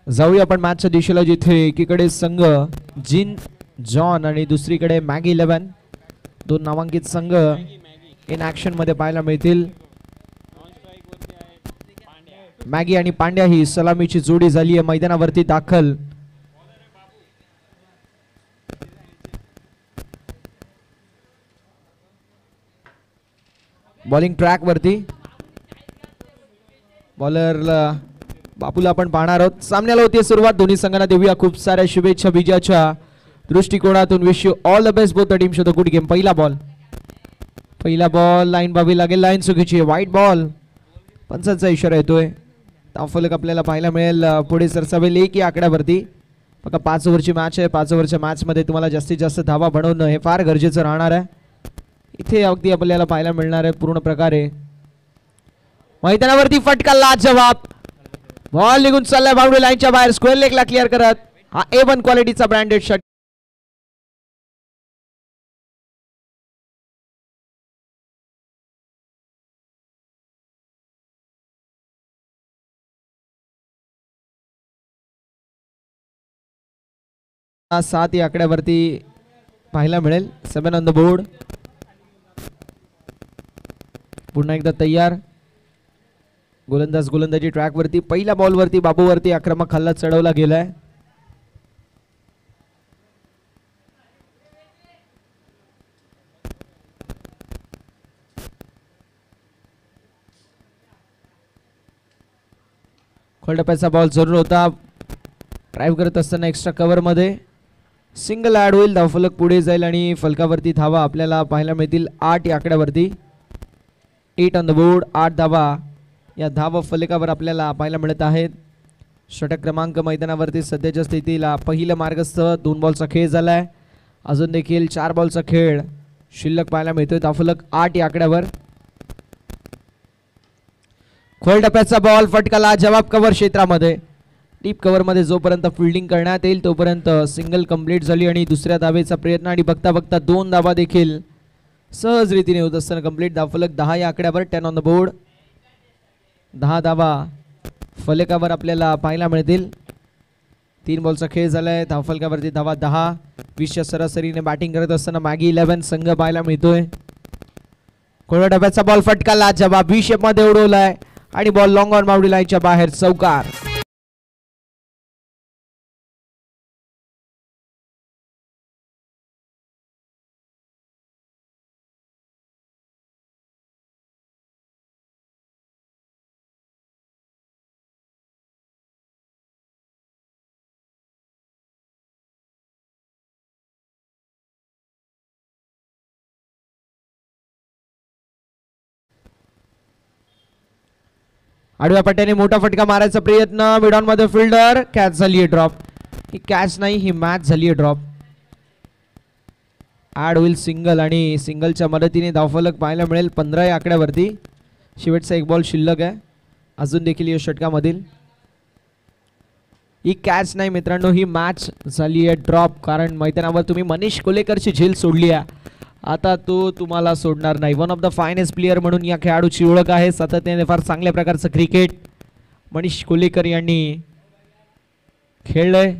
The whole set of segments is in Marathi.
जाऊया आपण मॅचच्या दिशेला, जिथे एकीकडे संघ जिन जॉन आणि दुसरीकडे मॅगी 11 दोन नामांकित संघ इन ऍक्शन मध्ये पाहायला मिळतील. मॅगी आणि पांड्या ही सलामीची जोडी झाली आहे मैदानावरती दाखल. बॉलिंग ट्रॅक वरती बॉलरला बापूला आपण पाहणार आहोत. सामन्याला होती सुरुवात. दोन्ही संघांना देऊया खूप साऱ्या शुभेच्छा विजयाच्या दृष्टिकोनातून. Wish you all the best both the team. Show good game. पहिला बॉल लाईन बाबी लागेल. लाईन चुकीची. White ball. पंचांचा इशारा येतोय. धावफलक आपल्याला पाहायला मिळेल पुढे सरसावेल 1 या आकड्यावरती. बघा 5 ओव्हरची मॅच आहे. 5 ओव्हरच्या मॅच मध्ये तुम्हाला जास्तीत जास्त धावा बनवणं हे फार गरजेचं राहणार आहे. इथे अगदी आपल्याला पाहायला मिळणार आहे पूर्ण प्रकारे. मैदानावरती फटका लाजवाब. बॉल निघून चाललाय बाउंड्री लाईनच्या बाहेर. स्क्वेअर लेगला क्लिअर करत हा A1 क्वालिटीचा ब्रँडेड शॉट. सात या आकड्यावरती पाहायला मिळेल. 7 ऑन द बोर्ड. पुन्हा एकदा तयार. गोलंदाज गोलंदाजी ट्रॅक वरती. पहिल्या बॉल वरती बाबू वरती आक्रमक हल्ला चढवला गेलाय. खोलटप्प्याचा बॉल जरूर होता. ड्राईव्ह करत असताना एक्स्ट्रा कव्हर मध्ये सिंगल ऍड होईल. धावफलक पुढे जाईल आणि फलकावरती धावा आपल्याला पाहायला मिळतील 8 या आकड्यावरती. 8 ऑन द बोर्ड. 8 धावा या धाव फलकावर आपल्याला पाहायला मिळत आहेत. षटक क्रमांक मैदानावरती सध्याच्या स्थितीला पहिलं मार्गस्थ. 2 बॉलचा खेळ झालाय. अजून देखील 4 बॉलचा खेळ शिल्लक पाहायला मिळतोय. धावफलक 8 या आकड्यावर. खोल टप्प्याचा बॉल फटकाला जवाब कव्हर क्षेत्रामध्ये. डीप कव्हर मध्ये जोपर्यंत फिल्डिंग करण्यात येईल तोपर्यंत सिंगल कंप्लीट झाली आणि दुसऱ्या धावेचा प्रयत्न आणि बघता बघता 2 धावा देखील सहज रीतीने होत असताना कंप्लीट. धावफलक 10 या आकड्यावर. 10 ऑन द बोर्ड. 10 धावा फलकावर आपल्याला पाहायला मिळतील. 3 बॉलचा खेळ झालाय. धावफलकावरती धावा 10. 20च्या सरासरीने बॅटिंग करत असताना मॅगी 11 संघ पाहायला मिळतोय. खोल डब्याचा बॉल फटकाला जवाब. 20 शेप मध्ये उडवलाय आणि बॉल लॉंग ऑन बाउंड्री लाईनच्या बाहेर. चौकार. आडव्या पट्ट्याने मोठा फटका मारायचा प्रयत्न. मिडॉन मध्ये फिल्डर. कॅच झाली आहे ड्रॉप. ही कॅच नाही, ही मॅच झाली आहे ड्रॉप. ऍड होईल सिंगल आणि सिंगलच्या मदतीने धावफलक पाहायला मिळेल 15 या आकड्यावरती. शेवटचा 1 बॉल शिल्लक आहे अजून देखील या षटकामधील. ही कॅच नाही मित्रांनो, ही मॅच झाली आहे ड्रॉप. कारण मैदानावर तुम्ही मनीष कोलेकरची झेल सोडली आहे. आता तो तुम्हाला सोडणार नाही. One of the finest player म्हणून या खेळाडूची ओळख आहे. सातत्याने फार चांगल्या प्रकारचं क्रिकेट मनीष कोलेकर यांनी खेळलंय.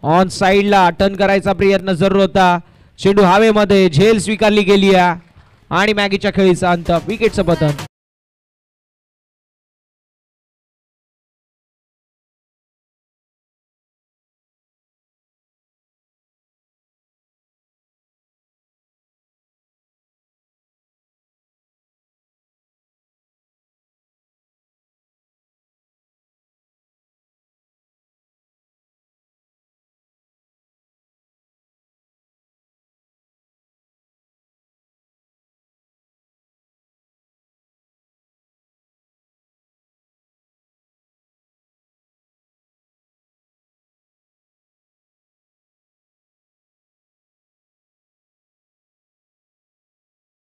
ऑन साइडला टर्न करायचा प्रयत्न जरूर होता. चेंडू हवेमध्ये. झेल स्वीकारली गेली आहे आणि मॅगीच्या खेळीचा अंत. विकेटचं पतन.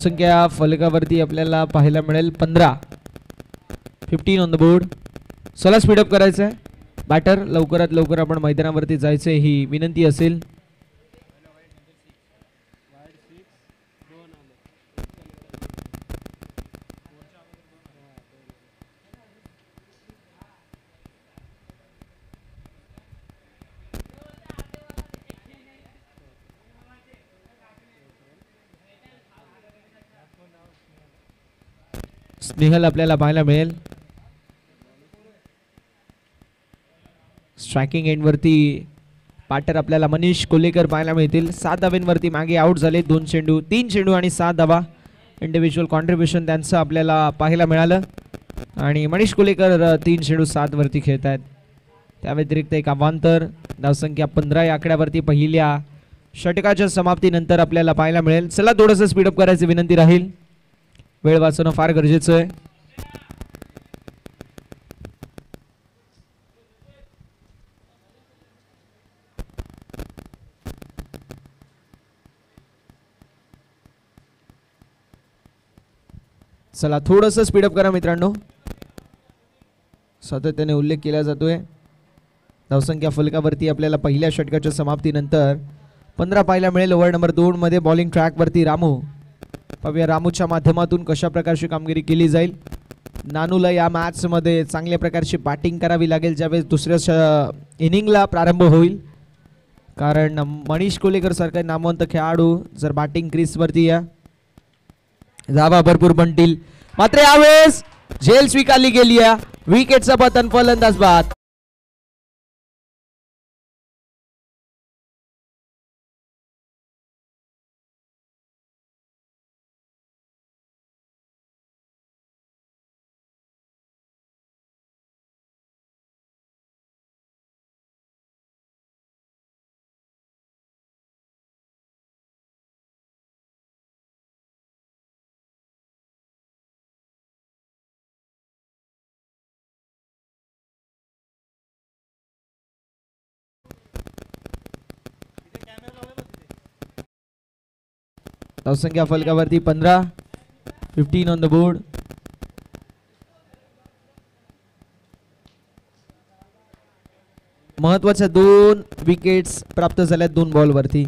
संख्या फलकावरती आपल्याला पाहायला मिळेल 15. 15 ऑन द बोर्ड. चला स्पीडअप करायचं आहे. बॅटर लवकरात लवकर आपण मैदानावरती जायचंय ही विनंती असेल. स्नेहल आपल्याला पाहायला मिळेल. स्ट्रायकिंग एंड वरती पार्टनर आपल्याला मनीष कोलेकर पाहायला मिळतील. 7 धावांवरती मागे आउट झाले. 3 चेंडू आणि 7 धावा इंडिव्हिज्युअल कॉन्ट्रीब्युशन त्यांचं आपल्याला पाहायला मिळालं. आणि मनीष कोलेकर 3 चेंडू 7 वरती खेळत आहेत. त्या व्यतिरिक्त एक अवांतर धावसंख्या 15 या आकड्यावरती पहिल्या षटकाच्या समाप्तीनंतर आपल्याला पाहायला मिळेल. चला थोडंसं स्पीडअप करायची विनंती राहील. वेळ वाचवणं फार गरजेचं आहे. चला थोडंसं स्पीडअप करा मित्रांनो. सातत्याने उल्लेख केला जातोय. धावसंख्या फलकावरती आपल्याला पहिल्या षटकाच्या समाप्तीनंतर 15 पाहायला मिळेल. ओव्हर नंबर 2 मध्ये बॉलिंग ट्रॅकवरती रामू. पाहूया रामूच्या माध्यमातून कशा प्रकारची कामगिरी केली जाईल. नानूला या मॅच मध्ये चांगल्या प्रकारची बॅटिंग करावी लागेल ज्यावेळेस दुसऱ्या इनिंगला प्रारंभ होईल. कारण मनीष कोलेकर सारखा नामवंत खेळाडू जर बॅटिंग क्रीजवरती या धावा भरपूर बनतील. मात्र यावेळेस झेल स्वीकारली गेली आहे. विकेटचं पतन फलंदाज बाद. धावसंख्या फलकावरती 15 ऑन द बोर्ड. महत्वाच्या 2 विकेट्स प्राप्त झाल्यात 2 बॉलवरती.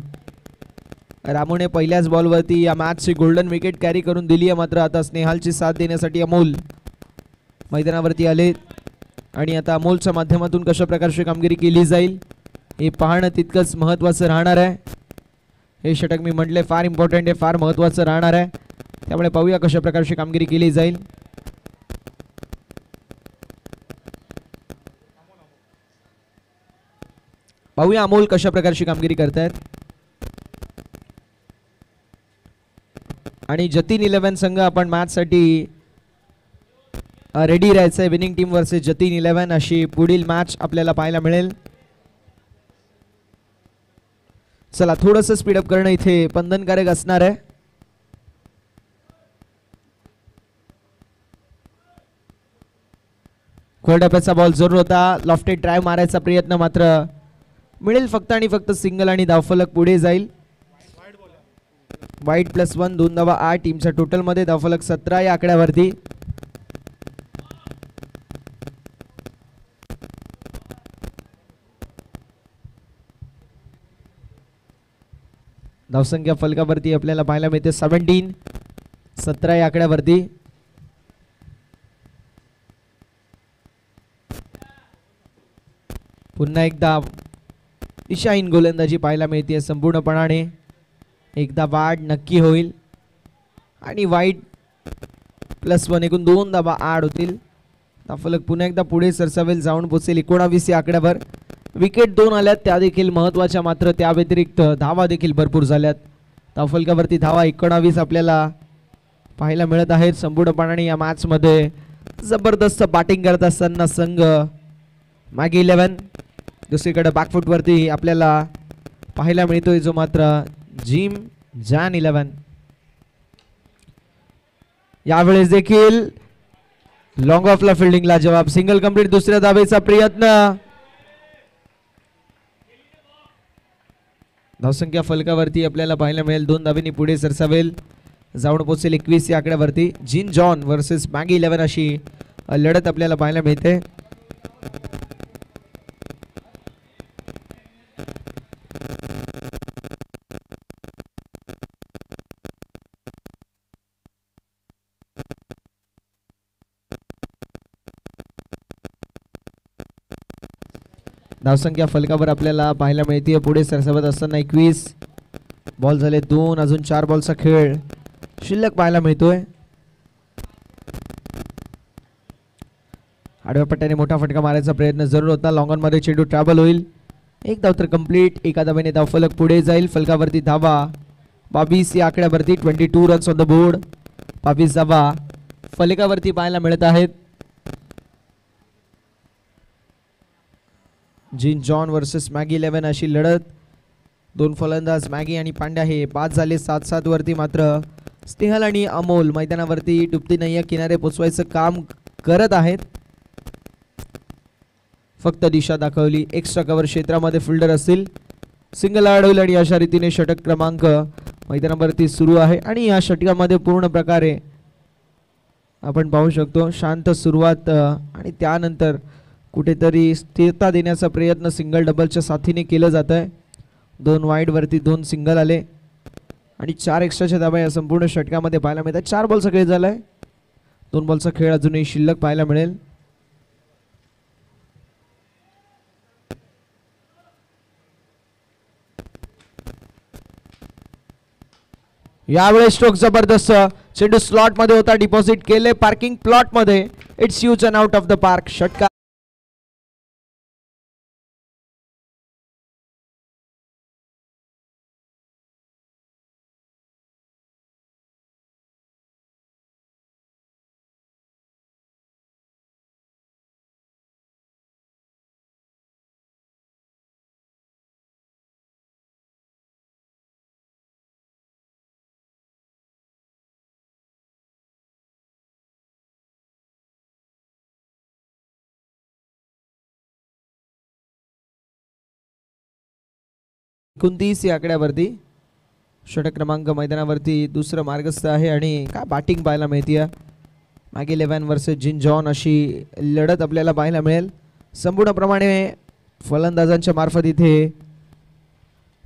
रामूने पहिल्याच बॉलवरती या मॅचची गोल्डन विकेट कॅरी करून दिली आहे. मात्र आता स्नेहालची साथ देण्यासाठी अमोल मैदानावरती आले आणि आता अमोलच्या माध्यमातून कशा प्रकारची कामगिरी केली जाईल हे पाहणं तितकंच महत्वाचं राहणार आहे. हे षटक मी म्हटले फार इम्पॉर्टंट आहे, फार महत्वाचं राहणार आहे. त्यामुळे पाहूया कशा प्रकारची कामगिरी केली जाईल. पाहूया अमोल कशा प्रकारची कामगिरी करतायत. आणि जतीन 11 संघ आपण मॅच साठी रेडी राहायचंय. विनिंग टीम वर्सेस जतीन 11 अशी पुढील मॅच आपल्याला पाहायला मिळेल. चला थोडंसं स्पीडअप करणं इथे बंधनकारक असणार आहे. खोलटप्प्याचा बॉल जरूर होता. लॉफ्टेड ड्राइव्ह मारायचा प्रयत्न मात्र मिळेल फक्त आणि फक्त सिंगल आणि धावफलक पुढे जाईल. वाईट +1 2 धावा 8 टीमच्या टोटल मध्ये धावफलक 17 या आकड्यावरती. धावसंख्या फलकावरती आपल्याला पाहायला मिळते 17 या आकड्यावरती. पुन्हा एकदा दिशाहीन गोलंदाजी पाहायला मिळते संपूर्णपणाने. एकदा वाढ नक्की होईल आणि वाईट +1 एकूण 2 धावा 8 होतील. धावफलक पुन्हा एकदा पुढे सरसावेल, जाऊन पोचेल 19 या आकड्यावर. विकेट 2 आल्यात त्या देखील महत्वाच्या. मात्र त्या व्यतिरिक्त धावा देखील भरपूर झाल्यात. धावफलकावरती धावा 19 आपल्याला पाहायला मिळत आहेत. संपूर्णपणाने या मॅच मध्ये जबरदस्त बॅटिंग करत असताना संघ मागे 11. दुसरीकडे बॅकफुट वरती आपल्याला पाहायला मिळतोय जो मात्र जिम जॅन 11. यावेळेस देखील लॉंग ऑफला फिल्डिंगला जवाब. Single complete. दुसऱ्या धावेचा प्रयत्न. धावसंख्या फलकावरती आपल्याला पाहायला मिळेल 2 धावेंनी पुढे सरसावेल, जाऊन पोहोचेल 21 या आकड्यावरती. जिन जॉन वर्सेस मॅगी 11 अशी लढत आपल्याला पाहायला मिळते. धावसंख्या फलकावर आपल्याला पाहायला मिळते पुढे सरसावत असताना 21 बॉल झाले 2. अजून 4 बॉलचा खेळ शिल्लक पाहायला मिळतोय. आडव्या पट्ट्याने मोठा फटका मारायचा प्रयत्न जरूर होता. लॉंग ऑन मध्ये चेंडू ट्रॅव्हल होईल. एक धाव तर कंप्लीट. एका धावेने धाव फलक पुढे जाईल. फलकावरती धावा 22 या आकड्यावरती. 22 रन्स ऑन द बोर्ड. 22 धावा फलकावरती पाहायला मिळत आहेत. जिन जॉन वर्सेस मॅगी 11 अशी लढत. दोन फलंदाज मॅगी आणि पांड्या हे बाद झाले 7-7 वरती. मात्र स्नेहल आणि अमोल मैदानावरती डुबती नय्या किनारे पोचवायचं काम करत आहेत. फक्त दिशा दाखवली. एक्स्ट्रा कव्हर क्षेत्रामध्ये फिल्डर असतील. सिंगल अडवलं आणि अशा रीतीने षटक क्रमांक मैदानावरती सुरू आहे. आणि या षटकामध्ये पूर्ण प्रकारे आपण पाहू शकतो शांत सुरुवात आणि त्यानंतर कुठेतरी स्थिरता देण्याचा प्रयत्न सिंगल डबलच्या साथीने केलं जात आहे. 2 वाईड वरती 2 सिंगल आले आणि 4 एक्स्ट्राच्या धावा या संपूर्ण षटकामध्ये पाहायला मिळतात. 4 बॉलचा खेळ झालाय. 2 बॉलचा खेळ अजूनही शिल्लक पाहायला मिळेल. यावेळेस स्ट्रोक जबरदस्त. चेंडू स्लॉट मध्ये होता. डिपॉझिट केले पार्किंग प्लॉट मध्ये. It's huge and out of the park. षटकार एकोणतीस या आकड्यावरती. षटक क्रमांक मैदानावरती दुसरं मार्गस्थ आहे आणि काय बॅटिंग पाहायला मिळते. मॅगी 11 वर्सेस जिन जॉन अशी लढत आपल्याला पाहायला मिळेल. संपूर्णप्रमाणे फलंदाजांच्या मार्फत इथे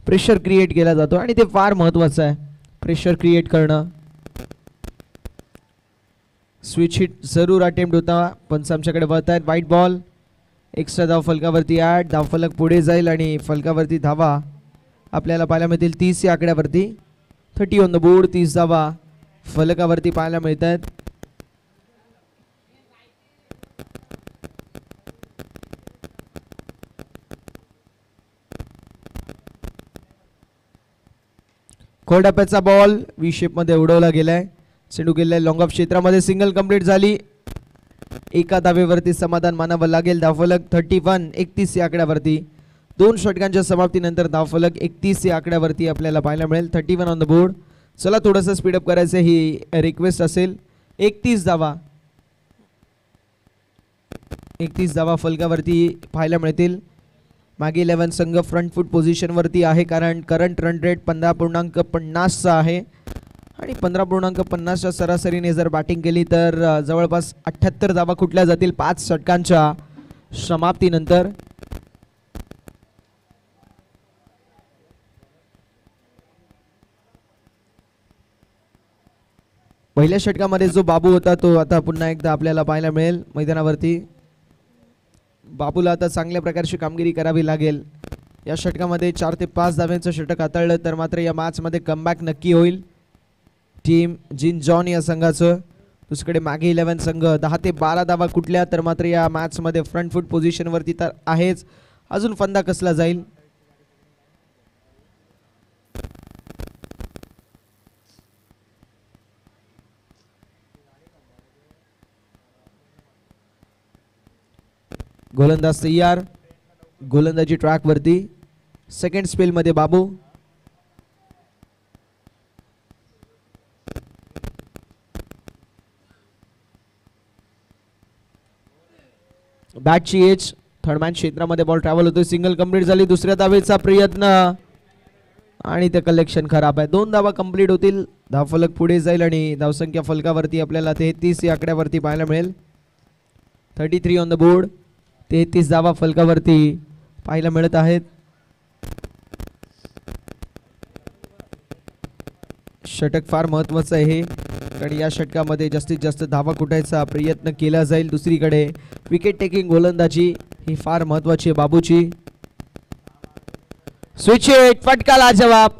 प्रेशर क्रिएट केला जातो आणि ते फार महत्त्वाचं आहे. प्रेशर क्रिएट करणं. स्विच हिट जरूर अटेम्प्ट होता. पंच आमच्याकडे वळत आहेत. White ball. एक्स्ट्रा धाव फलकावरती ॲड. धाव फलक पुढे जाईल आणि फलकावरती धावा आपल्याला पाहायला मिळतील 30 या आकड्यावरती. 30 ऑन द बोर्ड. 30 धावा फलकावरती पाहायला मिळत आहेत. खोलडाप्याचा बॉल व्ही शेप मध्ये उडवला गेलाय. चेंडू गेलाय लॉंग ऑफ क्षेत्रामध्ये. सिंगल कंप्लीट झाली. एका धावेवरती समाधान मानावं लागेल. धावफलक 31 31 या आकड्यावरती. 2 षटकांच्या समाप्तीनंतर धावफलक 31 या आकड्यावरती आपल्याला पाहायला मिळेल. 31 ऑन द बोर्ड. चला थोडंसं स्पीडअप करायचं ही रिक्वेस्ट असेल. 31 धावा 31 धावा फलकावरती पाहायला मिळतील. मागे 11 संघ फ्रंट फूट पोझिशनवरती आहे कारण करंट रन रेट 15.50चा आहे आणि 15.50च्या सरासरीने जर बॅटिंग केली तर जवळपास 78 धावा कुठल्या जातील 5 षटकांच्या समाप्तीनंतर. पहिल्या षटकामध्ये जो बाबू होता तो आता पुन्हा एकदा आपल्याला पाहायला मिळेल मैदानावरती. बाबूला आता चांगल्या प्रकारची कामगिरी करावी लागेल. या षटकामध्ये 4 ते 5 धाव्यांचं षटक हाताळलं तर मात्र या मॅचमध्ये कमबॅक नक्की होईल टीम जिन जॉन या संघाचं. दुसरीकडे मॅगी 11 संघ 10 ते 12 धावा कुठल्या तर मात्र या मॅचमध्ये फ्रंट फूट पोझिशनवरती तर आहेच. अजून फंदा कसला जाईल. गोलंदाज तयार. गोलंदाजी ट्रॅक वरती. सेकंड स्पेल मध्ये बाबू. बॅटची एज. थर्डमॅन क्षेत्रामध्ये बॉल ट्रॅव्हल होतोय. सिंगल कंप्लीट झाली. दुसऱ्या धावेचा प्रयत्न आणि ते कलेक्शन खराब आहे. 2 धावा कंप्लीट होतील. धावफलक पुढे जाईल आणि धावसंख्या फलकावरती आपल्याला 33 या आकड्यावरती पाहायला मिळेल. 33 ऑन द बोर्ड. 33 धावा फलकावरती पाहायला मिळत आहेत. षटक फार महत्त्वाचं आहे कारण या षटकामध्ये जास्तीत जास्त धावा कुटायचा प्रयत्न केला जाईल. दुसरीकडे विकेट टेकिंग गोलंदाजी ही फार महत्त्वाची आहे बाबूची. Switch hit. फटका लाजवाब.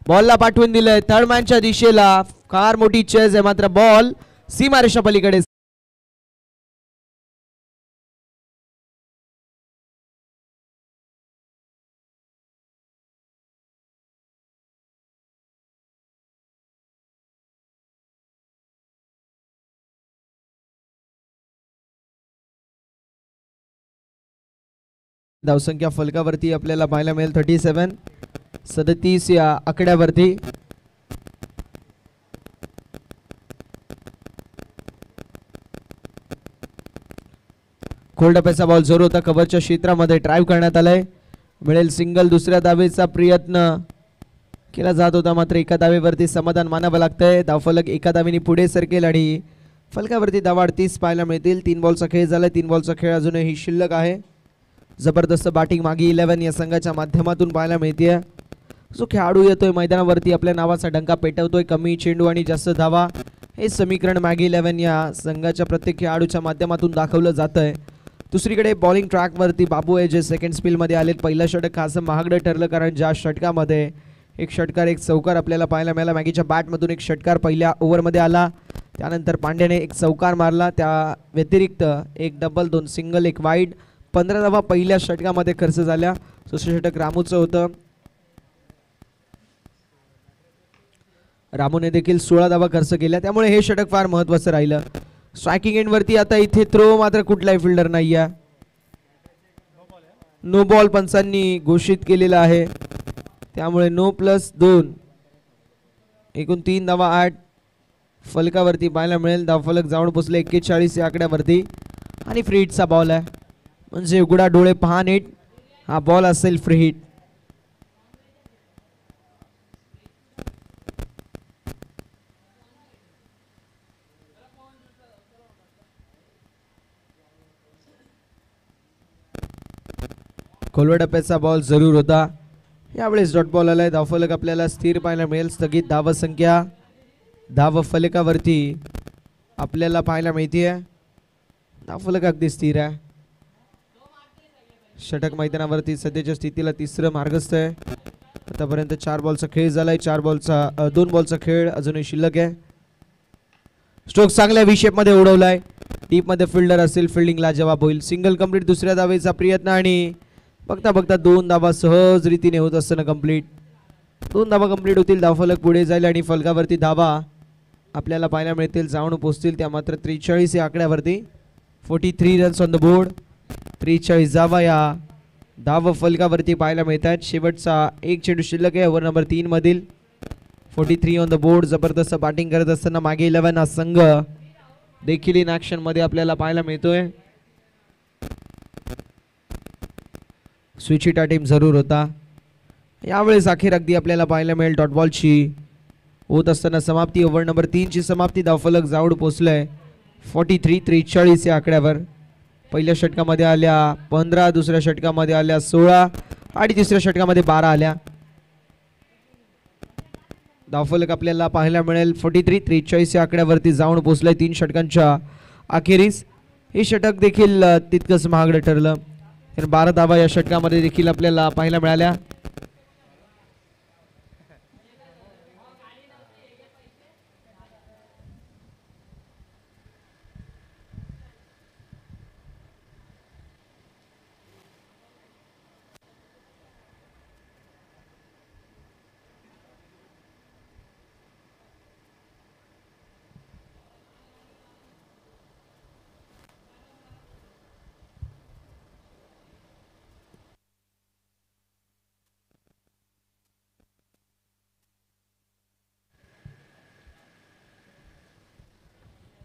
बॉलला पाठवून दिलंय थर्डमॅनच्या दिशेला. फार मोठी चेज आहे मात्र बॉल सीमारेषा पलीकडे धावसंख्या फलकावरती आपल्याला पाहायला मिळेल 37, 37 या आकड्यावरती. खोलटप्प्याचा बॉल जोर होता, कव्हरच्या क्षेत्रामध्ये ड्राईव्ह करण्यात आलाय. मिळेल सिंगल. दुसऱ्या धावेचा प्रयत्न केला जात होता, मात्र एका धावेवरती समाधान मानावं लागतंय. धावफलक एका धावेने पुढे सरकेल आणि फलकावरती धावा 38 पाहायला मिळतील. 3 बॉलचा खेळ झालाय. 3 बॉलचा खेळ अजूनही शिल्लक आहे. जबरदस्त बॅटिंग मागे 11 या संघाच्या माध्यमातून पाहायला मिळते. जो खेळाडू येतोय मैदानावरती आपल्या नावाचा डंका पेटवतोय. कमी चेंडू आणि जास्त धावा हे समीकरण मागे 11 या संघाच्या प्रत्येक खेळाडूच्या माध्यमातून दाखवलं जातंय. दुसरीकडे बॉलिंग ट्रॅकवरती बाबू आहे, जे सेकंड स्पेलमध्ये आलेत. पहिलं षटक खासं महागडं ठरलं, कारण ज्या षटकामध्ये एक षटकार एक चौकार आपल्याला पाहायला मिळाला. मॅगीच्या बॅटमधून एक षटकार पहिल्या ओव्हरमध्ये आला, त्यानंतर पांड्याने एक चौकार मारला. त्या व्यतिरिक्त एक डबल, 2 सिंगल, 1 वाईड. 15 धावा पहिल्या षटकामध्ये खर्च झाल्या. दुसरं षटक रामूचं होतं. रामूने देखील 16 धावा खर्च केल्या, त्यामुळे हे षटक फार महत्त्वाचं राहिलं. स्ट्रायकिंग एंडवरती आता इथे थ्रो मात्र कुठलाही फिल्डर नाही आहे. नो बॉल पंचांनी घोषित केलेला आहे, त्यामुळे नो +2. एकूण 3 धावा 8 फलकावरती पाहायला मिळेल. धावफलक जाऊन पोचले 41 या आकड्यावरती आणि फ्री हिटचा बॉल आहे, म्हणजे उघडा डोळे पहा नीट, हा बॉल असेल फ्री हिट. खोलवा टप्प्याचा बॉल जरूर होता. यावेळेस डॉट बॉल आलाय. धावफलक आपल्याला स्थिर पाहायला मिळेल. स्थगित धावसंख्या धाव फलकावरती आपल्याला पाहायला मिळते. धावफलक अगदी स्थिर आहे. षटक मैदानावरती सध्याच्या स्थितीला तिसरं मार्गस्थ आहे. आतापर्यंत 4 बॉलचा खेळ झालाय. 2 बॉलचा खेळ अजूनही शिल्लक आहे. स्ट्रोक चांगल्या विशेप मध्ये उडवलाय. डीप मध्ये फिल्डर असेल, फिल्डिंगला जवाब होईल. Single complete. दुसऱ्या धावेचा प्रयत्न आणि बघता बघता 2 धावा सहज रीतीने होत असताना कंप्लीट. 2 धावा कंप्लीट होतील. धावफलक पुढे जाईल आणि फलकावरती धावा आपल्याला पाहायला मिळतील, जाऊन पोहोचतील त्या मात्र 43 या आकड्यावरती. 43 रन्स ऑन द बोर्ड. 43 धावा या धाव फलकावरती पाहायला मिळतात. शेवटचा एक चेंडू शिल्लक आहे ओव्हर नंबर 3 मधील. 43 ऑन द बोर्ड. जबरदस्त बॅटिंग करत असताना मागे 11 हा संघ देखील इन ऍक्शन मध्ये आपल्याला पाहायला मिळतोय. स्विचिटा टीम जरूर होता. यावेळेस अखेर अगदी आपल्याला पाहायला मिळेल डॉट बॉलची होत असताना समाप्ती. ओव्हर नंबर 3 ची समाप्ती. धावफलक जाऊन पोचलंय 43 या आकड्यावर. पहिल्या षटकामध्ये आल्या 15, दुसऱ्या षटकामध्ये आल्या 16 आणि तिसऱ्या षटकामध्ये 12 आल्या. धावफलक आपल्याला पाहायला मिळेल 43 या आकड्यावरती जाऊन पोचलंय 3 षटकांच्या अखेरीस. हे षटक देखील तितकंच महागडं ठरलं, तर 12 धावा या षटकामध्ये देखील आपल्याला पाहायला मिळाल्या.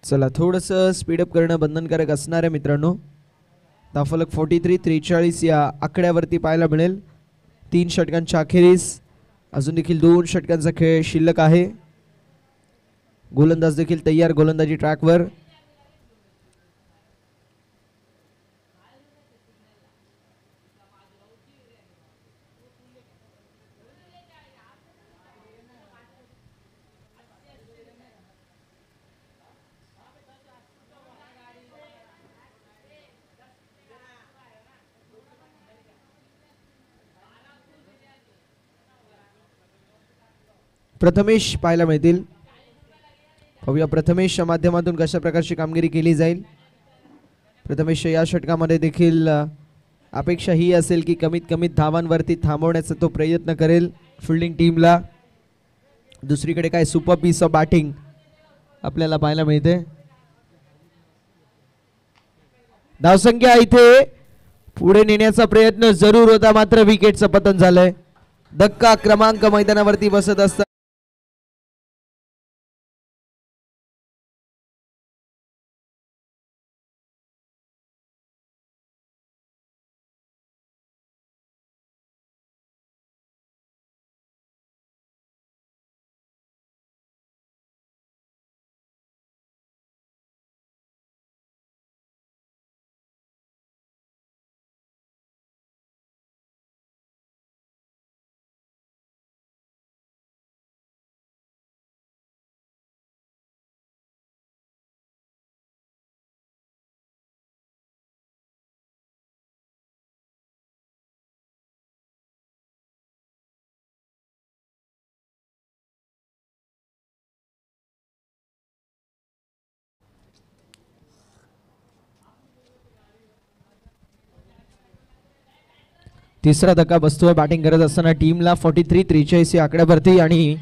चला थोडंसं स्पीडअप करणं बंधनकारक असणार आहे मित्रांनो. धावफलक 43 या आकड्यावरती पाहायला मिळेल 3 षटकांच्या अखेरीस. अजून देखील 2 षटकांचा खेळ शिल्लक आहे. गोलंदाज देखील तयार, गोलंदाजी ट्रॅकवर. प्रथमेश पाहायला मिळतील. पाहूया प्रथमेशच्या माध्यमातून कशा प्रकारची कामगिरी केली जाईल. प्रथमेश या षटकामध्ये देखील अपेक्षा ही असेल की कमीत कमी धावांवरती थांबवण्याचा तो प्रयत्न करेल फिल्डिंग टीमला. दुसरीकडे काय सुपर पीस ऑफ बॅटिंग आपल्याला पाहायला मिळते. धावसंख्या इथे पुढे नेण्याचा प्रयत्न जरूर होता, मात्र विकेटचं पतन झालंय. धक्का क्रमांक मैदानावरती बसत असतात. तिसरा धक्का बसतोय बॅटिंग करत असताना टीमला 43-43 या आकड्यावरती. आणि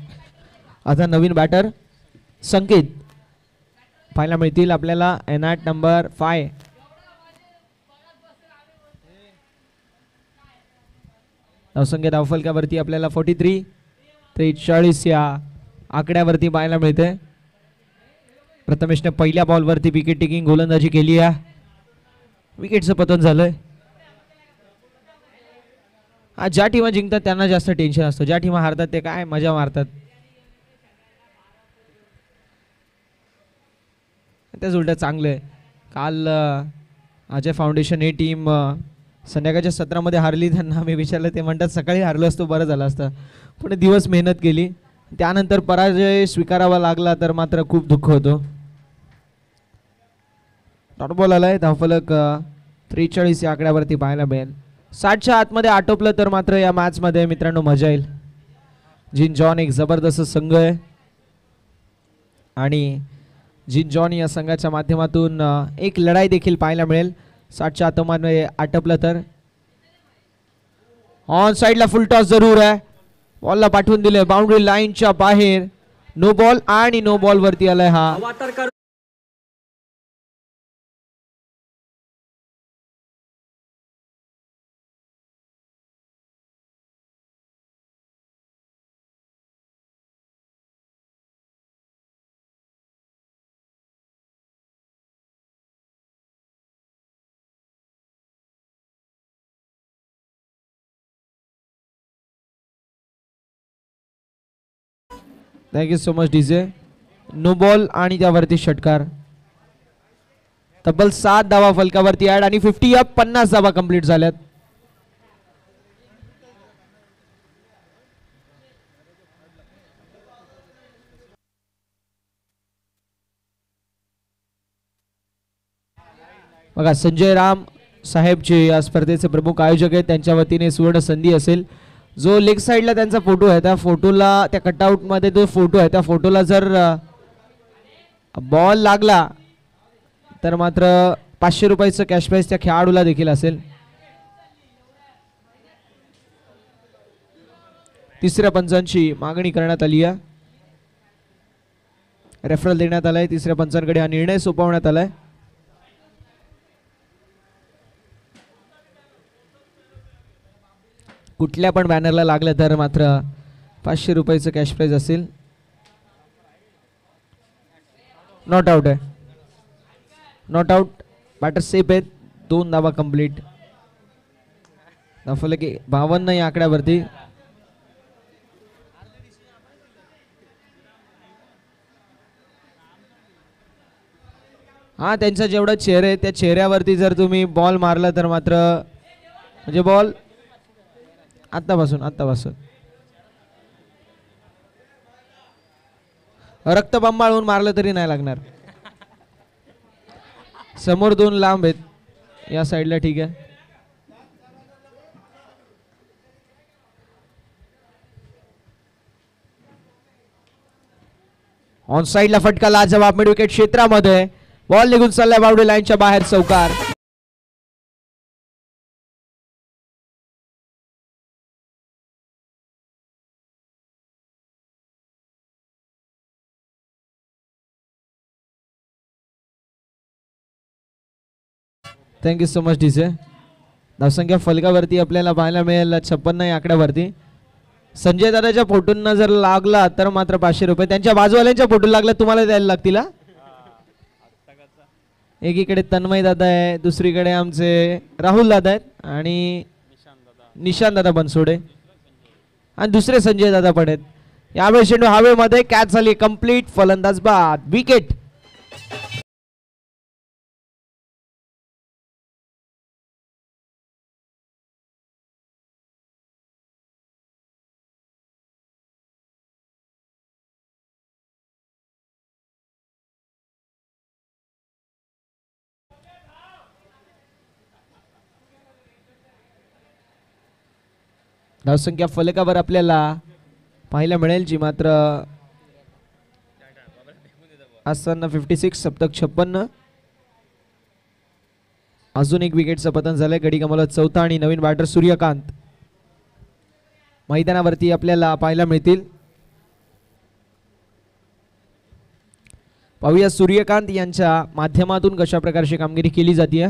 आता नवीन बॅटर संकेत पाहायला मिळतील आपल्याला. एनॅट नंबर 5. धावसंख्या धावफलकावरती आपल्याला 43-43 या आकड्यावरती पाहायला मिळते. प्रथमेशने पहिल्या बॉलवरती विकेट टेकिंग गोलंदाजी केली आहे. विकेटचं पतन झालंय. ज्या टीमा जिंकतात त्यांना जास्त टेन्शन असतं, ज्या टीमा हारतात ते काय मजा मारतात. तेच उलट चांगलं आहे. काल अजय फाउंडेशन ही टीम संध्याकाळच्या सत्रामध्ये हारली. त्यांना आम्ही विचारलं, ते म्हणतात सकाळी हारलो असतो बरं झालं असतं, पण दिवस मेहनत केली, त्यानंतर पराजय स्वीकारावा लागला तर मात्र खूप दुःख होतो. डॉट बॉल आलाय. धावफलक 43 या आकड्यावरती पाहायला मिळेल. 60च्या आतमध्ये आटोपलं तर मात्र या मॅच मध्ये मित्रांनो मजा येईल. जिन जॉन एक जबरदस्त संघ आहे आणि जिन जॉन या संघाच्या माध्यमातून एक लढाई देखील पाहायला मिळेल. 60च्या आतमध्ये आटोपलं तर. ऑन साइडला फुल टॉस जरूर आहे. बॉलला पाठवून दिले बाउंड्री लाईनच्या बाहेर. नो बॉल आणि नो बॉल वरती आलाय हा. Thank you so much DJ. No ball आणि त्यावरती षटकार. तब्बल 7 धावा फलकावरती ऍड आणि 50 अप 50 धावा कंप्लीट झाल्यात. बघा संजय राम साहेब जे या स्पर्धेचे प्रमुख आयोजक आहेत, त्यांच्या वतीने सुवर्ण संधी असेल. जो लेग साइडला त्यांचा फोटो आहे, त्या फोटोला, त्या कटआउट मध्ये जो फोटो आहे, त्या फोटोला जर बॉल लागला तर मात्र 500 रुपयाचं कॅश प्राइज त्या खेळाडूला देखील असेल. तिसऱ्या पंचांची मागणी करण्यात आली आहे. रेफरल देण्यात आलाय. तिसऱ्या पंचांकडे हा निर्णय सोपवण्यात आलाय. कुठल्या पण बॅनरला लागलं तर मात्र 500 रुपयाचं कॅश प्राइज असेल. नॉट आउट आहे. Not out. बॅटर सेफ आहेत. 2 धावा कंप्लीट. दाखवलं की 52 या आकड्यावरती. हा त्यांचा जेवढा चेहरा आहे त्या चेहऱ्यावरती जर तुम्ही बॉल मारला तर मात्र म्हणजे बॉल आत्तापासून रक्तबंबाळून मारलं तरी नाही लागणार. समोर 2 लांब आहेत या साईडला. ठीक आहे. ऑन साइडला फटका लाजवाब मिड विकेट क्षेत्रामध्ये. बॉल निघून चाललाय बाउंड्री लाईनच्या बाहेर. चौकार. Thank you so much DJ. धावसंख्या फलकावरती आपल्याला पाहायला मिळेल 56 या आकड्यावरती. संजय दादाच्या फोटोंना जर लागला तर मात्र 500 रुपये. त्यांच्या बाजूवाल्यांच्या फोटो लागला तुम्हाला द्यायला लागतील. एकीकडे तन्मय दादा आहे, दुसरीकडे आमचे राहुल दादा आहेत आणि निशांत दादा बनसोडे आणि दुसरे संजय दादा पण आहेत. यावेळी चेंडू हवेमध्ये कॅच झाली, कंप्लीट फलंदाज बाद, विकेट. धावसंख्या फलकावर आपल्याला पाहायला मिळेल जी मात्र असताना 56, सप्तक 56. अजून एक विकेटचं पतन झालंय. गडी गमावला चौथा आणि नवीन बॅटर सूर्यकांत मैदानावरती आपल्याला पाहायला मिळतील. पाहूया सूर्यकांत यांच्या माध्यमातून कशा प्रकारची कामगिरी केली जाते.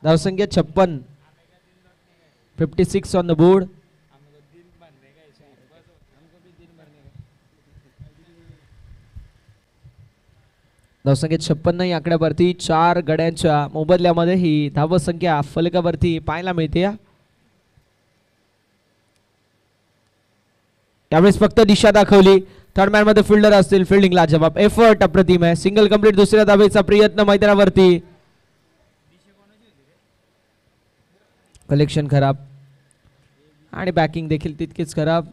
धावसंख्या 56, 56 ऑन द बोर्ड. धावसंख्या 56 या आकड्यावरती 4 गड्यांच्या मोबदल्यामध्ये ही धावसंख्या फलकावरती पाहायला मिळते. यावेळेस फक्त दिशा दाखवली. थर्ड मॅन मध्ये फिल्डर असतील, फिल्डिंगला जवाब. एफर्ट अप्रतिम आहे, सिंगल कंप्लीट. दुसऱ्या धावेचा प्रयत्न मैदानावरती, कलेक्शन खराब आणि बॅकिंग देखील तितकीच खराब.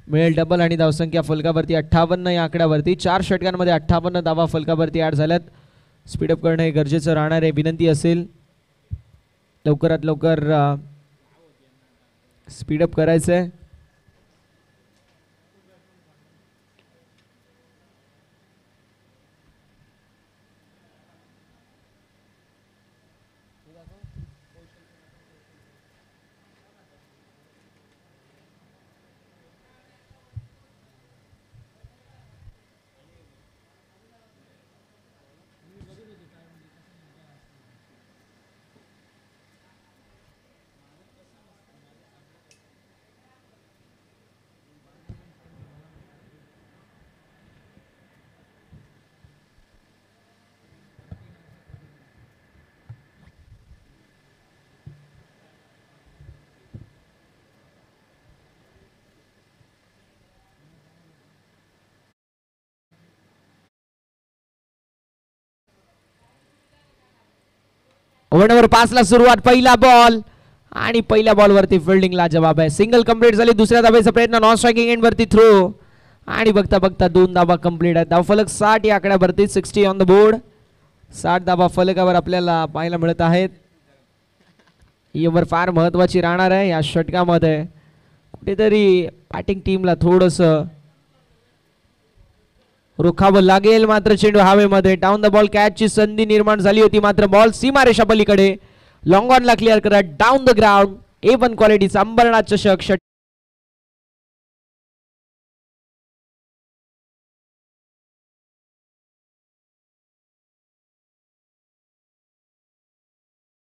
मिळेल डबल आणि धावसंख्या फलकावरती 58 या आकड्यावरती. 4 षटकांमध्ये 58 धावा फलकावरती ऍड झाल्यात. स्पीडअप करणे हे गरजेचं राहणार आहे. विनंती असेल लवकरात लवकर स्पीडअप करायचं आहे. ओव्हर नंबर 5 ला सुरुवात. पहिला बॉल आणि पहिल्या बॉलवरती फिल्डिंगला जवाब आहे. सिंगल कंप्लीट झाली. दुसऱ्या धावेचा प्रयत्न नॉन स्ट्रायकिंग एंड वरती थ्रो आणि बघता बघता 2 धावा कंप्लीट आहेत. धावफलक 60 या आकड्यावरती. 60 ऑन द बोर्ड. 60 धावा फलकावर आपल्याला पाहायला मिळत आहेत. ही ओव्हर फार महत्वाची राहणार आहे. या षटकामध्ये कुठेतरी बॅटिंग टीमला थोडस रोखावं लागेल. मात्र चेंडू हवेमध्ये. डाऊन द बॉल कॅचची संधी निर्माण झाली होती, मात्र बॉल सीमारेषा पलीकडे. लॉंग ऑन ला क्लिअर करत डाऊन द ग्राउंड. A1 क्वालिटीचा अंबरनाथ चषक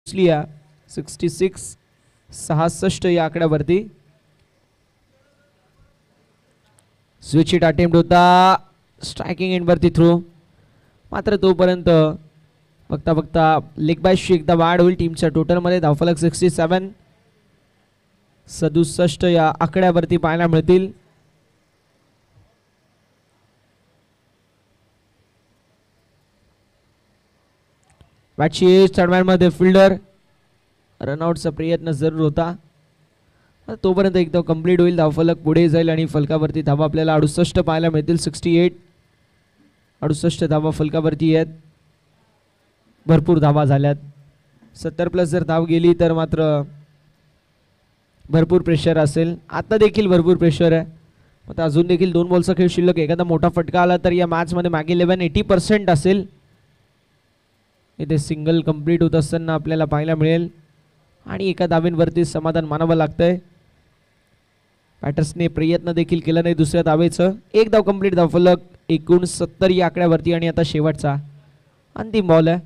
लिया. 66, 66 या आकड्यावरती. स्विच हिट अटेम्प्ट होता. स्ट्रायकिंग एंड वरती थ्रो, मात्र तोपर्यंत बघता बघता लेग बायची एकदा वाढ होईल टीमच्या टोटलमध्ये. धावफलक 67, 67 या आकड्यावरती पाहायला मिळतील. बॅटची थर्ड मॅन मध्ये फिल्डर रनआउटचा प्रयत्न जरूर होता. तोपर्यंत एक धाव कंप्लीट होईल. धावफलक पुढे जाईल आणि फलकावरती धावा आपल्याला 68 पाहायला मिळतील. 68 68 धावा फलकावरती आहेत. भरपूर धावा झाल्यात. 70+ जर धाव गेली तर मात्र भरपूर प्रेशर असेल. आता देखील भरपूर प्रेशर आहे. आता अजून देखील 2 बॉलचा खेळ शिल्लक. एखादा मोठा फटका आला तर या मॅचमध्ये मॅगी 11 80% असेल. इथे सिंगल कंप्लीट होत असताना आपल्याला पाहायला मिळेल आणि एका धावेवरती समाधान मानावं लागतंय. बॅटर्सने प्रयत्न देखील केला नाही दुसऱ्या धावेचं. एक धाव कंप्लीट. धावफलक 69 या आकड्यावरती आणि आता शेवटचा अंतिम बॉल आहे.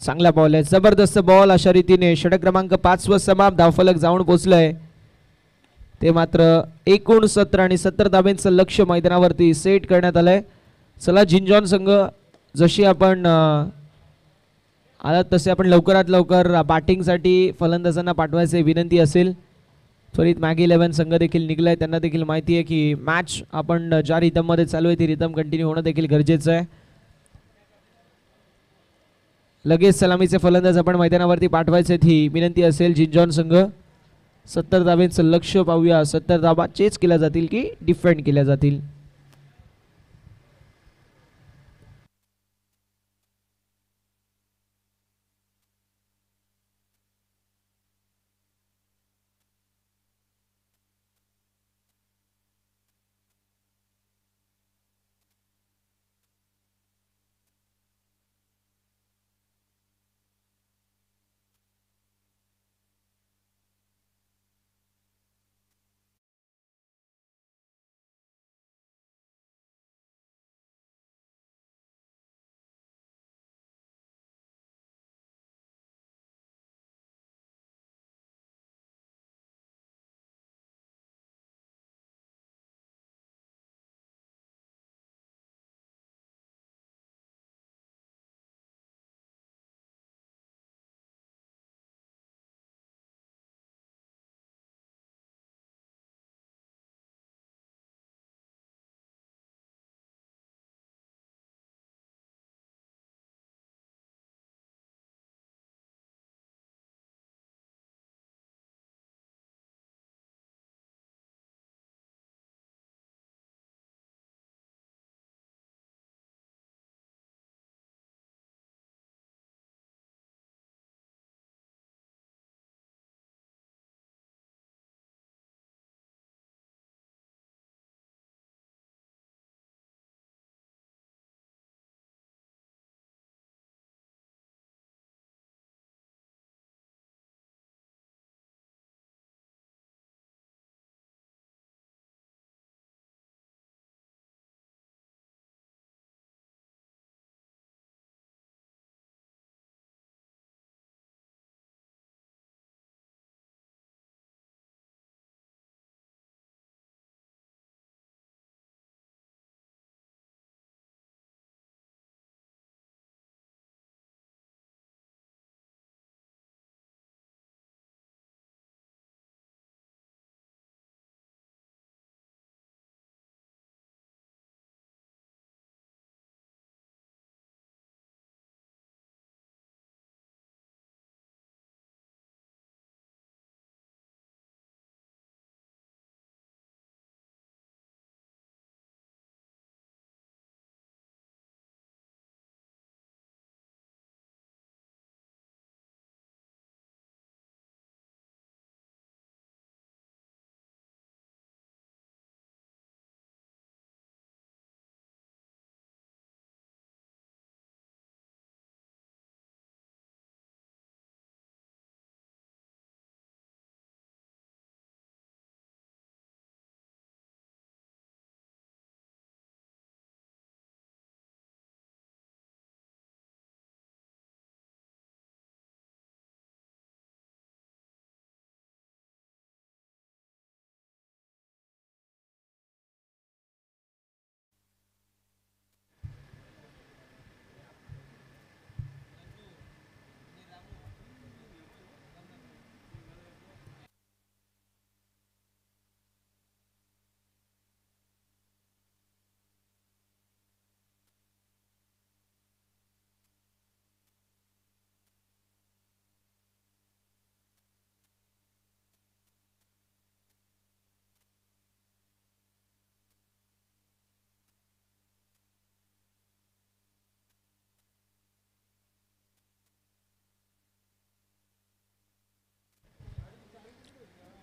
चांगला बॉल आहे. जबरदस्त बॉल. अशा रीतीने षटक क्रमांक 5 वर समाप्त. धावफलक जाऊन पोहोचलंय. ते मात्र 69 आणि 70 धाब्यांचं लक्ष मैदानावरती सेट करण्यात आलंय. चला झिंजॉन संघ, जशी आपण आलात तसे आपण लवकरात लवकर बॅटिंगसाठी फलंदाजांना पाठवायचे विनंती असेल. त्वरित मॅगी 11 संघ देखील निघलाय. त्यांना देखील माहिती आहे की मॅच आपण ज्या रिदममध्ये चालू आहे ती रिदम कंटिन्यू होणं देखील गरजेचं आहे. लगेच सलामीचे फलंदाज आपण मैदानावरती पाठवायचे ही विनंती असेल. झिंजॉन संघ 70 धाब्यांचं लक्ष पाहूया. 70 धाबा चेस केल्या जातील की डिफेंड केल्या जातील.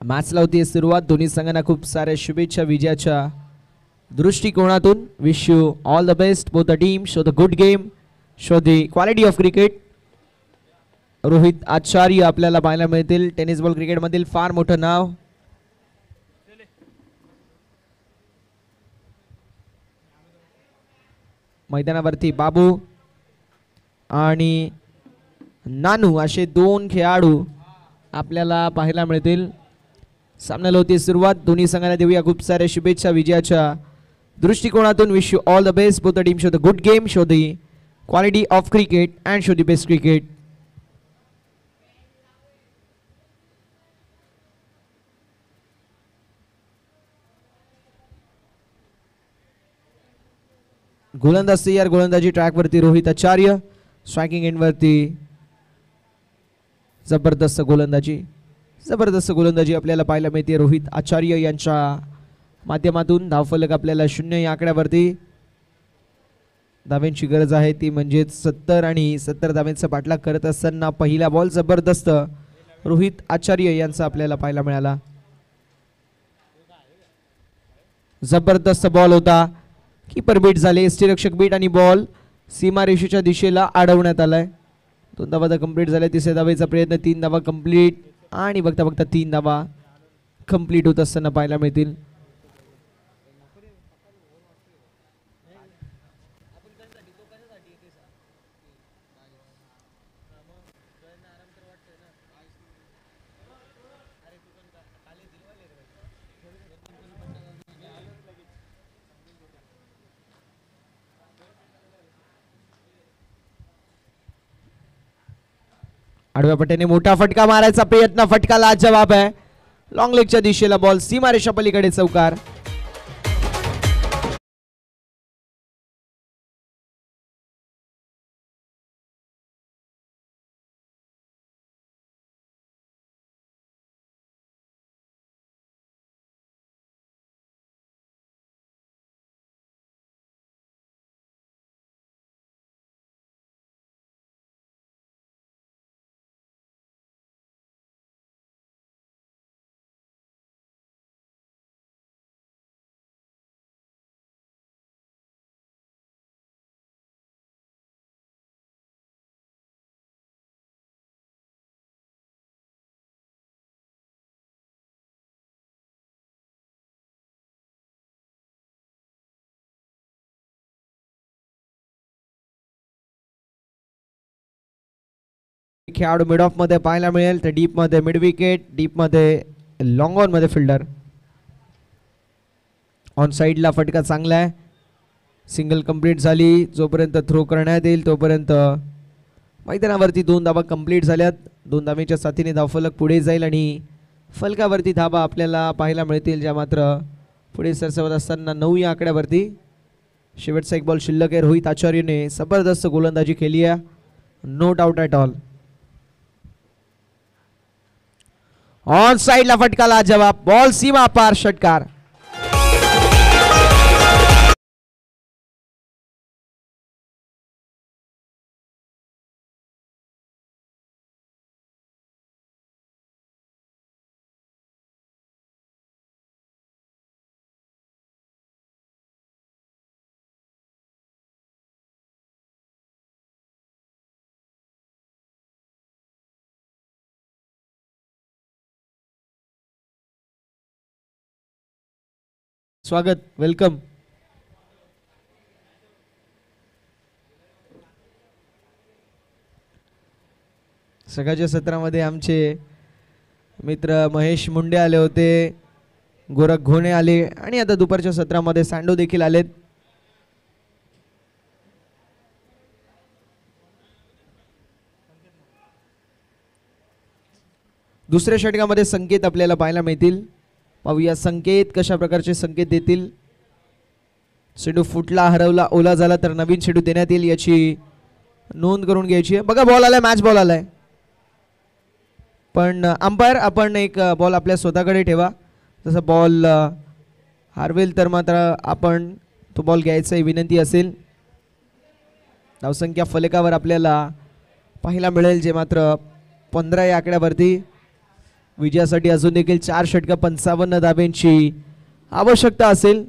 मॅचला होती सुरुवात. दोन्ही संघांना खूप साऱ्या शुभेच्छा विजयाच्या दृष्टिकोनातून. Wish you all the best both the team. Show the good game, show the quality of cricket. Rohit Acharya आपल्याला पाहायला मिळतील. टेनिस बॉल क्रिकेट मधील फार मोठं नाव. मैदानावरती बाबू आणि नानू असे दोन खेळाडू आपल्याला पाहायला मिळतील. सामन्याला होती सुरुवात. दोन्ही संघांना देऊया खूप साऱ्या शुभेच्छा विजयाच्या दृष्टिकोनातून. Wish you all the best both the team. Show the good game, show the quality of cricket and show the best cricket. गोलंदाज तयार. गोलंदाजी ट्रॅक वरती रोहित आचार्य. स्ट्रायकिंग एंड वरती जबरदस्त गोलंदाजी आपल्याला पाहायला मिळते रोहित आचार्य यांच्या माध्यमातून. धावफलक आपल्याला 0 या आकड्यावरती. धाव्यांची गरज आहे ती म्हणजेच 70 आणि 70 धाव्यांचा पाठलाग करत असताना पहिला बॉल जबरदस्त रोहित आचार्य यांचा आपल्याला पाहायला मिळाला. जबरदस्त बॉल होता. कीपर बीट झाले. यष्टीरक्षक बीट आणि बॉल सीमारेषेच्या दिशेला अडवण्यात आलाय. 2 धावा कंप्लीट झाल्या. तिसऱ्या धावेचा प्रयत्न. 3 धावा कंप्लीट आणि बघता बघता 3 धावा कंप्लीट होत असताना पाहायला मिळतील. आडव्या पट्ट्याने मोठा फटका मारायचा प्रयत्न. फटकाला जवाब आहे. लॉंग लेगच्या दिशेला बॉल. सीमारेषा पलीकडे चौकार. खेळाडू मिड ऑफ मध्ये पाहायला मिळेल. तर डीप मध्ये मिड विकेट, डीप मध्ये लॉंग ऑन मध्ये फिल्डर. ऑन साइडला फटका चांगला आहे. सिंगल कंप्लीट झाली. जोपर्यंत थ्रो करण्यात येईल तोपर्यंत मैदानावरती 2 धावा कंप्लीट झाल्यात. 2 धावेच्या साथीने धावफलक पुढे जाईल आणि फलकावरती धावा आपल्याला पाहायला मिळतील, ज्या मात्र पुढे सरसावत असताना 9 या आकड्यावरती. शेवटचा एक बॉल शिल्लक आहे. रोहित आचार्यने जबरदस्त गोलंदाजी केली आहे. No doubt at all. On साइडला फटकाला जवाब. बॉल सीमा पार. षटकार. स्वागत, वेलकम. सकाळच्या सत्रामध्ये आमचे मित्र महेश मुंडे आले होते, गोरख घोणे आले आणि आता दुपारच्या सत्रामध्ये सांडो देखील आलेत. दुसऱ्या षटकामध्ये संकेत आपल्याला पाहायला मिळतील. पाहूया संकेत कशा प्रकारचे संकेत देतील. शेडू फुटला, हरवला, ओला झाला तर नवीन शेडू देण्यात येईल याची नोंद करून घ्यायची आहे. बघा बॉल आलाय, मॅच बॉल आलाय, पण अंपायर आपण एक बॉल आपल्या स्वतःकडे ठेवा. जसं बॉल हरवेल तर मात्र आपण तो बॉल घ्यायचा ही विनंती असेल. धावसंख्या फलकावर आपल्याला पाहायला मिळेल, जे मात्र 15 या आकड्यावरती. विजयासाठी अजून देखील 4 षटक 55 धाब्यांची आवश्यकता असेल.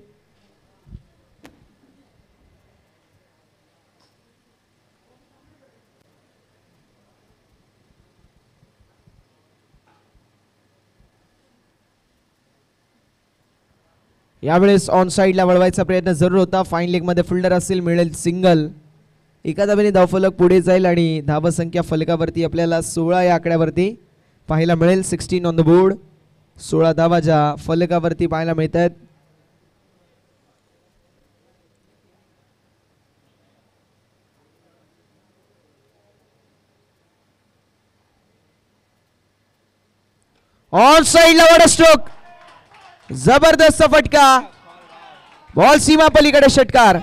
यावेळेस ऑन साइडला वळवायचा प्रयत्न जरूर होता. फाईन लेग मध्ये फिल्डर असेल, मिळेल सिंगल. एका धाब्याने धावफलक पुढे जाईल आणि धावसंख्या फलकावरती आपल्याला 16 या आकड्यावरती पाहायला मिळेल. 16 ऑन द बोर्ड. 16 धावा ज्या फलकावरती पाहायला मिळत आहेत. ऑन साइडला वड स्ट्रोक, जबरदस्त फटका, बॉल सीमा पलीकडे षटकार.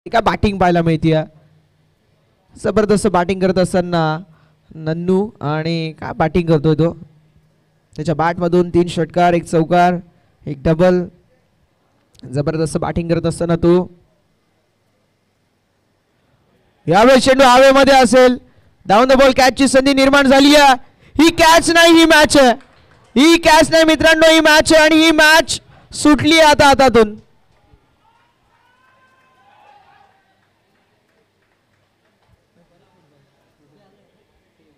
एका बॅटिंग पाहायला मिळते. जबरदस्त बॅटिंग करत असताना नन्नू, आणि काय बॅटिंग करतोय तो. त्याच्या बॅट मधून 3 षटकार, 1 चौकार, 1 डबल. जबरदस्त बॅटिंग करत असताना तो. यावेळी चेंडू हवेमध्ये असेल. डाऊन द बॉल कॅचची संधी निर्माण झाली आहे. ही कॅच नाही, ही मॅच आहे. ही कॅच नाही मित्रांनो, ही मॅच आहे आणि ही मॅच सुटली आता हातातून.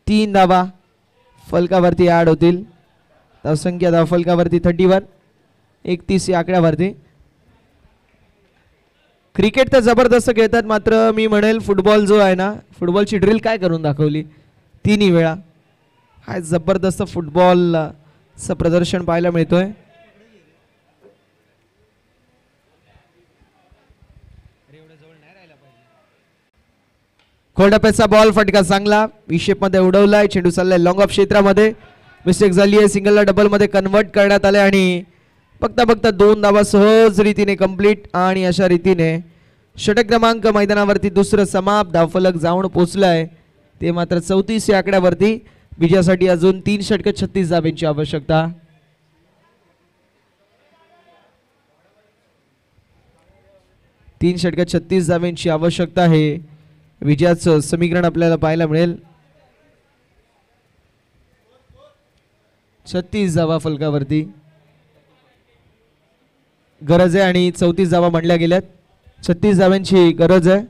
3 धावा फलकावरती ऍड होतील. धावसंख्या धाव फलकावरती 31, 31 या आकड्यावरती. क्रिकेट तर जबरदस्त खेळतात, मात्र मी म्हणेल फुटबॉल जो आहे ना, फुटबॉलची ड्रिल काय करून दाखवली 3 वेळा. हा जबरदस्त फुटबॉलचं प्रदर्शन पाहायला मिळतोय. खोलडप्याचा बॉल, फटका चांगला, विशेप मध्ये उडवलाय. चेंडू चाललाय लॉंग ऑफ क्षेत्रामध्ये. मिस्टेक झाली आहे, सिंगलला डबल मध्ये कन्वर्ट करण्यात आले आणि बघता बघता 2 धावा सहज रीतीने कंप्लीट. आणि अशा रीतीने षटक क्रमांक मैदानावरती दुसरं समाप्त. धावफलक जाऊन पोहोचलाय ते मात्र 34 या आकड्यावरती. विजयासाठी अजून 3 षटक 36 धाब्यांची आवश्यकता. तीन षटक 36 धाब्यांची आवश्यकता आहे. विजयाचं समीकरण आपल्याला पाहायला मिळेल. 36 धावा फलकावरती गरज आहे आणि 34 धावा म्हणल्या गेल्यात. 36 धाव्यांची गरज आहे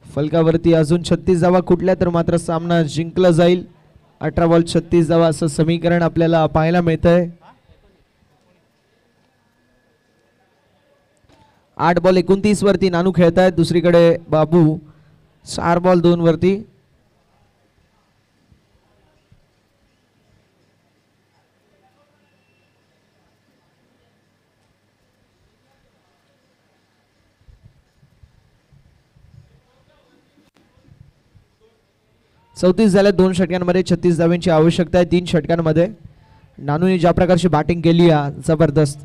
फलकावरती. अजून 36 धावा कुठल्या तर मात्र सामना जिंकला जाईल. 18 बॉल 36 धावा असं समीकरण आपल्याला पाहायला मिळतंय. 8 बॉल 29 वरती नानू खेळतायत. दुसरीकडे बाबू 4 बॉल 2 वरती. चौतीस झाल्या 2 षटकांमध्ये. 36 धाव्यांची आवश्यकता आहे 3 षटकांमध्ये. नानूने ज्या प्रकारची बॅटिंग केली आहे, जबरदस्त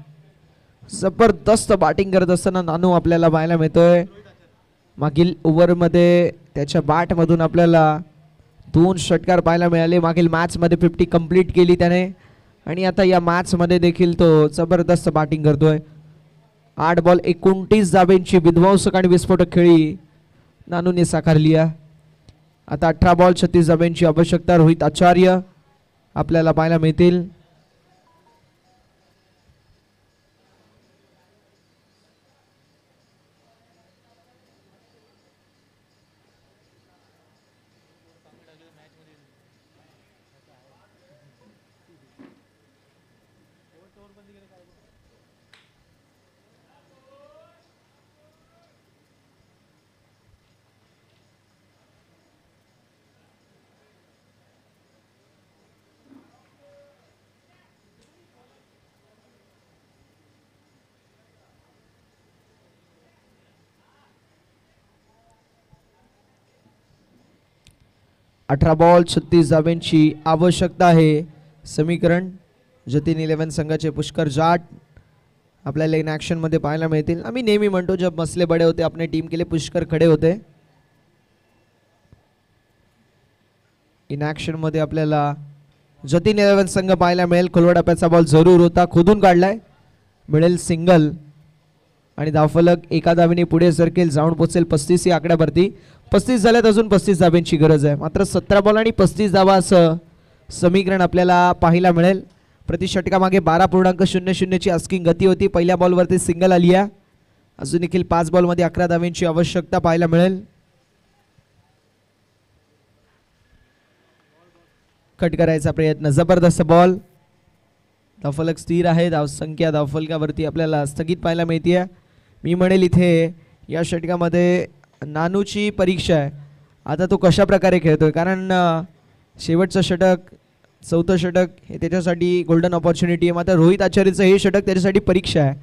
जबरदस्त बॅटिंग करत असताना नानू आपल्याला पाहायला मिळतोय. मागील ओव्हरमध्ये त्याच्या बॅटमधून आपल्याला 2 षटकार पाहायला मिळाले. मागील मॅचमध्ये 50 कंप्लीट केली त्याने आणि आता या मॅचमध्ये देखील तो जबरदस्त बॅटिंग करतोय. 8 बॉल 29 धाब्यांची विध्वंसक आणि विस्फोटक खेळी नानूने साकारली आहे. आता 18 बॉल 36 धाब्यांची आवश्यकता. रोहित आचार्य आपल्याला पाहायला मिळतील. 18 बॉल 36 धाब्यांची आवश्यकता आहे. समीकरण जतीन 11 संघाचे पुष्कर जाट आपल्याला इन ॲक्शन मध्ये पाहायला मिळतील. आम्ही नेहमी म्हणतो जब मसले बडे होते अपने टीम के लिए पुष्कर खडे होते. इन ॲक्शन मध्ये आपल्याला जतीन 11 संघ पाहायला मिळेल. खोलवा टप्प्याचा बॉल जरूर होता, खोदून काढलाय, मिळेल सिंगल आणि धावफलक एका धावेने पुढे सरकेल, जाऊन पोचेल 35 या आकड्यावरती. 35 झाल्यात, अजून 35 धाब्यांची गरज आहे. मात्र 17 बॉल आणि 35 धावा असं समीकरण आपल्याला पाहायला मिळेल. प्रति षटकामागे 12.00 ची आस्किंग गती होती. पहिल्या बॉलवरती सिंगल आली आहे. अजून देखील 5 बॉलमध्ये 11 धाव्यांची आवश्यकता पाहायला मिळेल. कट करायचा प्रयत्न, जबरदस्त बॉल. धावफलक स्थिर आहे, धावसंख्या धावफलकावरती आपल्याला स्थगित पाहायला मिळते. मी म्हणेल इथे या षटकामध्ये नानूची परीक्षा आहे. आता तो कशा प्रकारे खेळतोय, कारण शेवटचं षटक, चौथं षटक हे त्याच्यासाठी गोल्डन ऑपॉर्च्युनिटी आहे. मात्र रोहित आचार्यचं हे षटक त्याच्यासाठी परीक्षा आहे.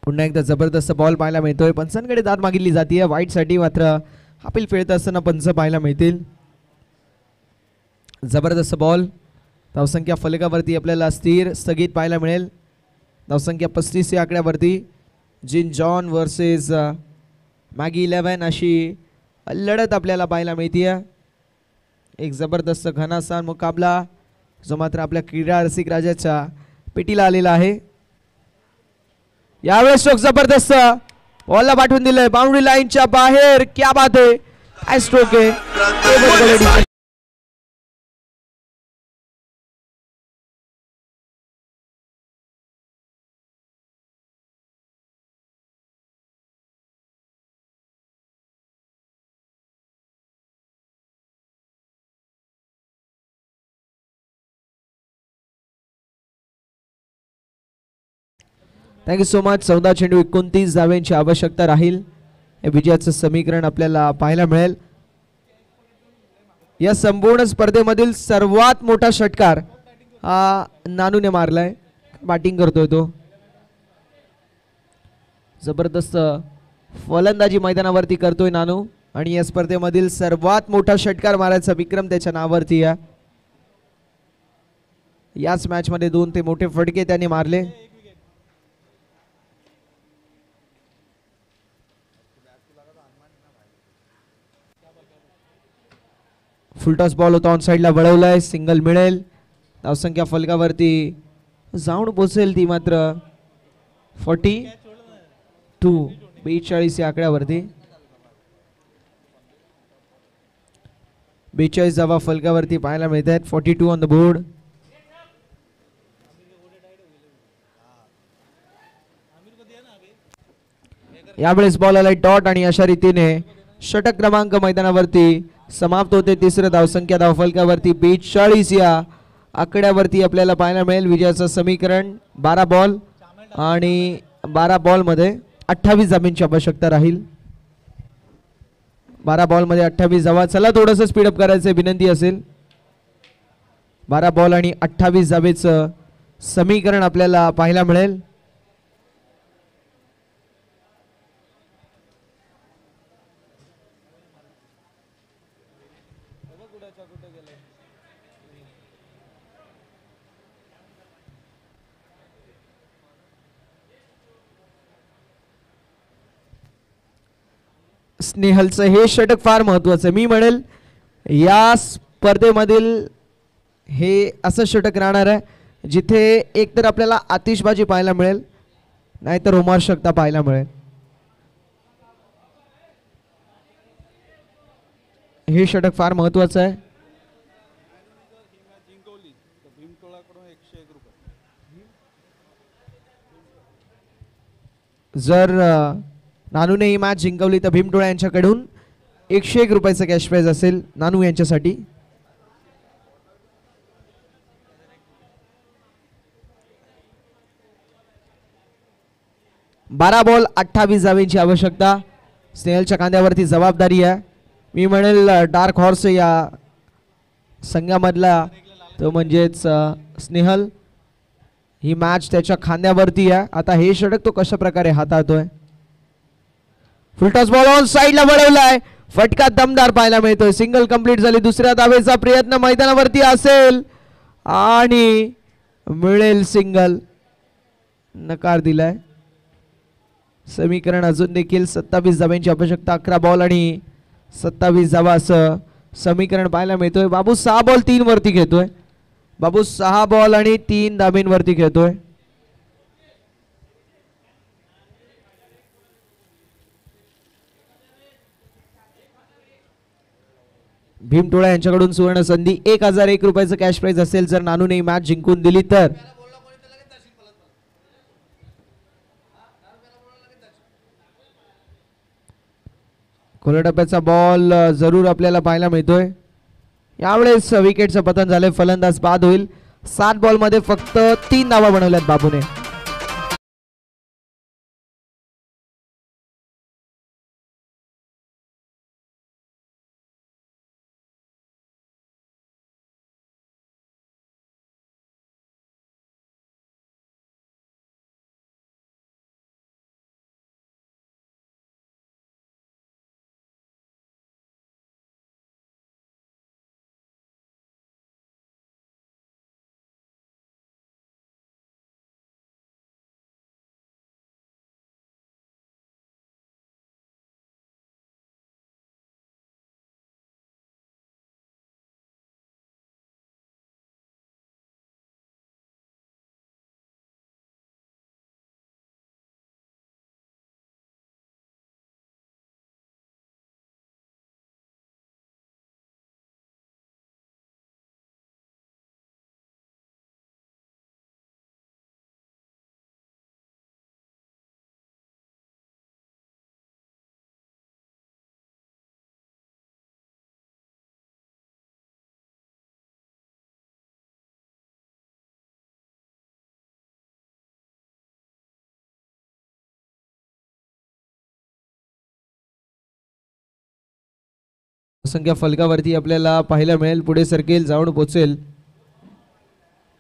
पुन्हा एकदा जबरदस्त बॉल पाहायला मिळतोय. पंचांकडे दाद मागितली जाते वाईटसाठी, मात्र अपील खेळत असताना पंच पाहायला मिळतील. जबरदस्त बॉल. धावसंख्या फलकावरती आपल्याला स्थिर स्थगित पाहायला मिळेल. धावसंख्या 35 या आकड्यावरती. जिन जॉन वर्सेस मॅगी 11 अशी लढत आपल्याला पाहायला मिळते. एक जबरदस्त घनासान मुकाबला जो मात्र आपल्या क्रीडा रसिक राजाच्या पेटीला आलेला आहे. यावेळेस स्ट्रोक जबरदस्त बॉलला पाठवून दिलंय बाउंड्री लाईनच्या बाहेर. क्या बात आहे, काय स्ट्रोक आहे. Thank you so much. 14 चेंडू 29 धाव्यांची आवश्यकता राहील. हे विजयाचं समीकरण आपल्याला पाहायला मिळेल. या संपूर्ण स्पर्धेमधील सर्वात मोठा षटकार हा नानूने मारलाय. बॅटिंग करतोय तो. जबरदस्त फलंदाजी मैदानावरती करतोय नानू आणि या स्पर्धेमधील सर्वात मोठा षटकार मारायचा विक्रम त्याच्या नावावरती आहे. याच मॅच मध्ये 2 ते मोठे फटके त्याने मारले. फुलटॉस बॉल होता, ऑन साइडला वळवलाय, सिंगल मिळेल. धावसंख्या फलकावरती जाऊन पोचेल ती मात्र 42 या आकड्यावरती. 42 धावा फलकावरती पाहायला मिळत आहेत. 42 ऑन द बोर्ड. यावेळेस बॉल आलाय डॉट आणि अशा रीतीने षटक क्रमांक मैदानावरती समाप्त होते. तिसरं धावसंख्या धावफलकावरती 42 या आकड्यावरती आपल्याला पाहायला मिळेल. विजयाचं समीकरण 12 बॉल आणि 12 बॉलमध्ये 28 धाब्यांची आवश्यकता राहील. 12 बॉलमध्ये 28 धावा. चला थोडंसं स्पीडअप करायचं विनंती असेल. 12 बॉल आणि 28 धावेचं समीकरण आपल्याला पाहायला मिळेल. स्नेहलचं हे षटक फार महत्वाचं. मी म्हणेल या स्पर्धेमधील हे असं षटक राहणार आहे जिथे एकतर आपल्याला आतिषबाजी पाहायला मिळेल, नाहीतर रोमांचकता पाहायला मिळेल. हे षटक फार महत्वाचं आहे. जर नानूने ही मॅच जिंकवली तर भीमटोळा यांच्याकडून 101 रुपयाचं कॅश प्राइज असेल नानू यांच्यासाठी. बारा बॉल 28 धावेची आवश्यकता. स्नेहलच्या खांद्यावरती जबाबदारी आहे. मी म्हणेल डार्क हॉर्स या संघामधला तो म्हणजेच स्नेहल. ही मॅच त्याच्या खांद्यावरती आहे. आता हे षटक तो कशा प्रकारे हाताळतोय. फुलटॉस बॉल ऑन साइडला वळवलाय, फटका दमदार पाहायला मिळतोय. सिंगल कंप्लीट झाली. दुसऱ्या धावेचा प्रयत्न मैदानावरती असेल आणि मिळेल सिंगल. नकार दिलाय. समीकरण अजून देखील 27 धाव्यांची आवश्यकता. 11 बॉल आणि 27 धावा असं समीकरण पाहायला मिळतोय. बाबू 6 बॉल 3 वरती घेतोय. बाबू 6 बॉल आणि 3 धाब्यांवरती खेळतोय. भीमटोळा यांच्याकडून सुवर्ण संधी. 1001 रुपयाचं कॅश प्राइज असेल जर नानूने मॅच जिंकून दिली तर. खोल्या टप्प्याचा बॉल जरूर आपल्याला पाहायला मिळतोय. यावेळेस विकेटचं पतन झालंय. फलंदाज बाद होईल. 7 बॉल मध्ये फक्त 3 धावा बनवल्यात बाबूने. संख्या फलकावरती आपल्याला पाहायला मिळेल. पुढे सरकेल, जाऊन पोचेल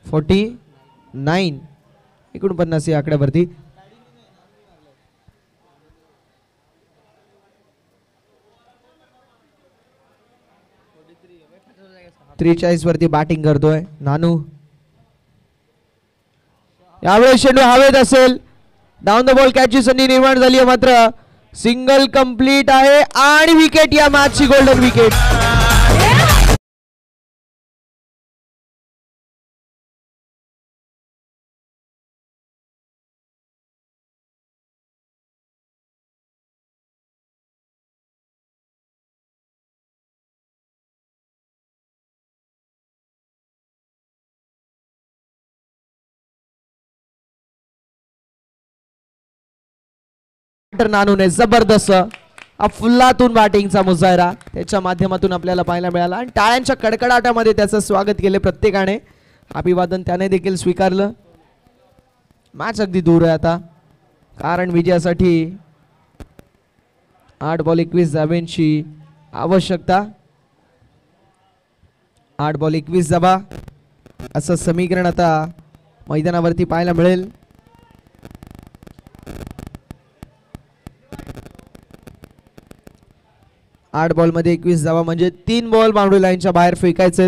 49 49 या आकड्यावरती. वरती बॅटिंग करतोय नानू. यावेळेस चेंडू हवेत असेल. डाऊन द बॉल कॅचची संधी निर्माण झाली आहे, मात्र सिंगल कंप्लीट आहे आणि विकेट. या मॅचची गोल्डन विकेट. नानूने जबरदस्त फुल्लातून बॅटिंगचा मुजाहिरा त्याच्या माध्यमातून आपल्याला पाहायला मिळाला आणि टाळ्यांच्या कडकडाटामध्ये त्याचं स्वागत केले प्रत्येकाने. अभिवादन त्याने देखील स्वीकारलं. मॅच अगदी दूर आहे आता, कारण विजयासाठी 8 बॉल 21 धाब्यांची आवश्यकता. 8 बॉल 21 धाबा असं समीकरण आता मैदानावरती पाहायला मिळेल. 8 बॉल मध्ये 21 धावा म्हणजे 3 बॉल बाउंड्री लाईनच्या बाहेर फेकायचे.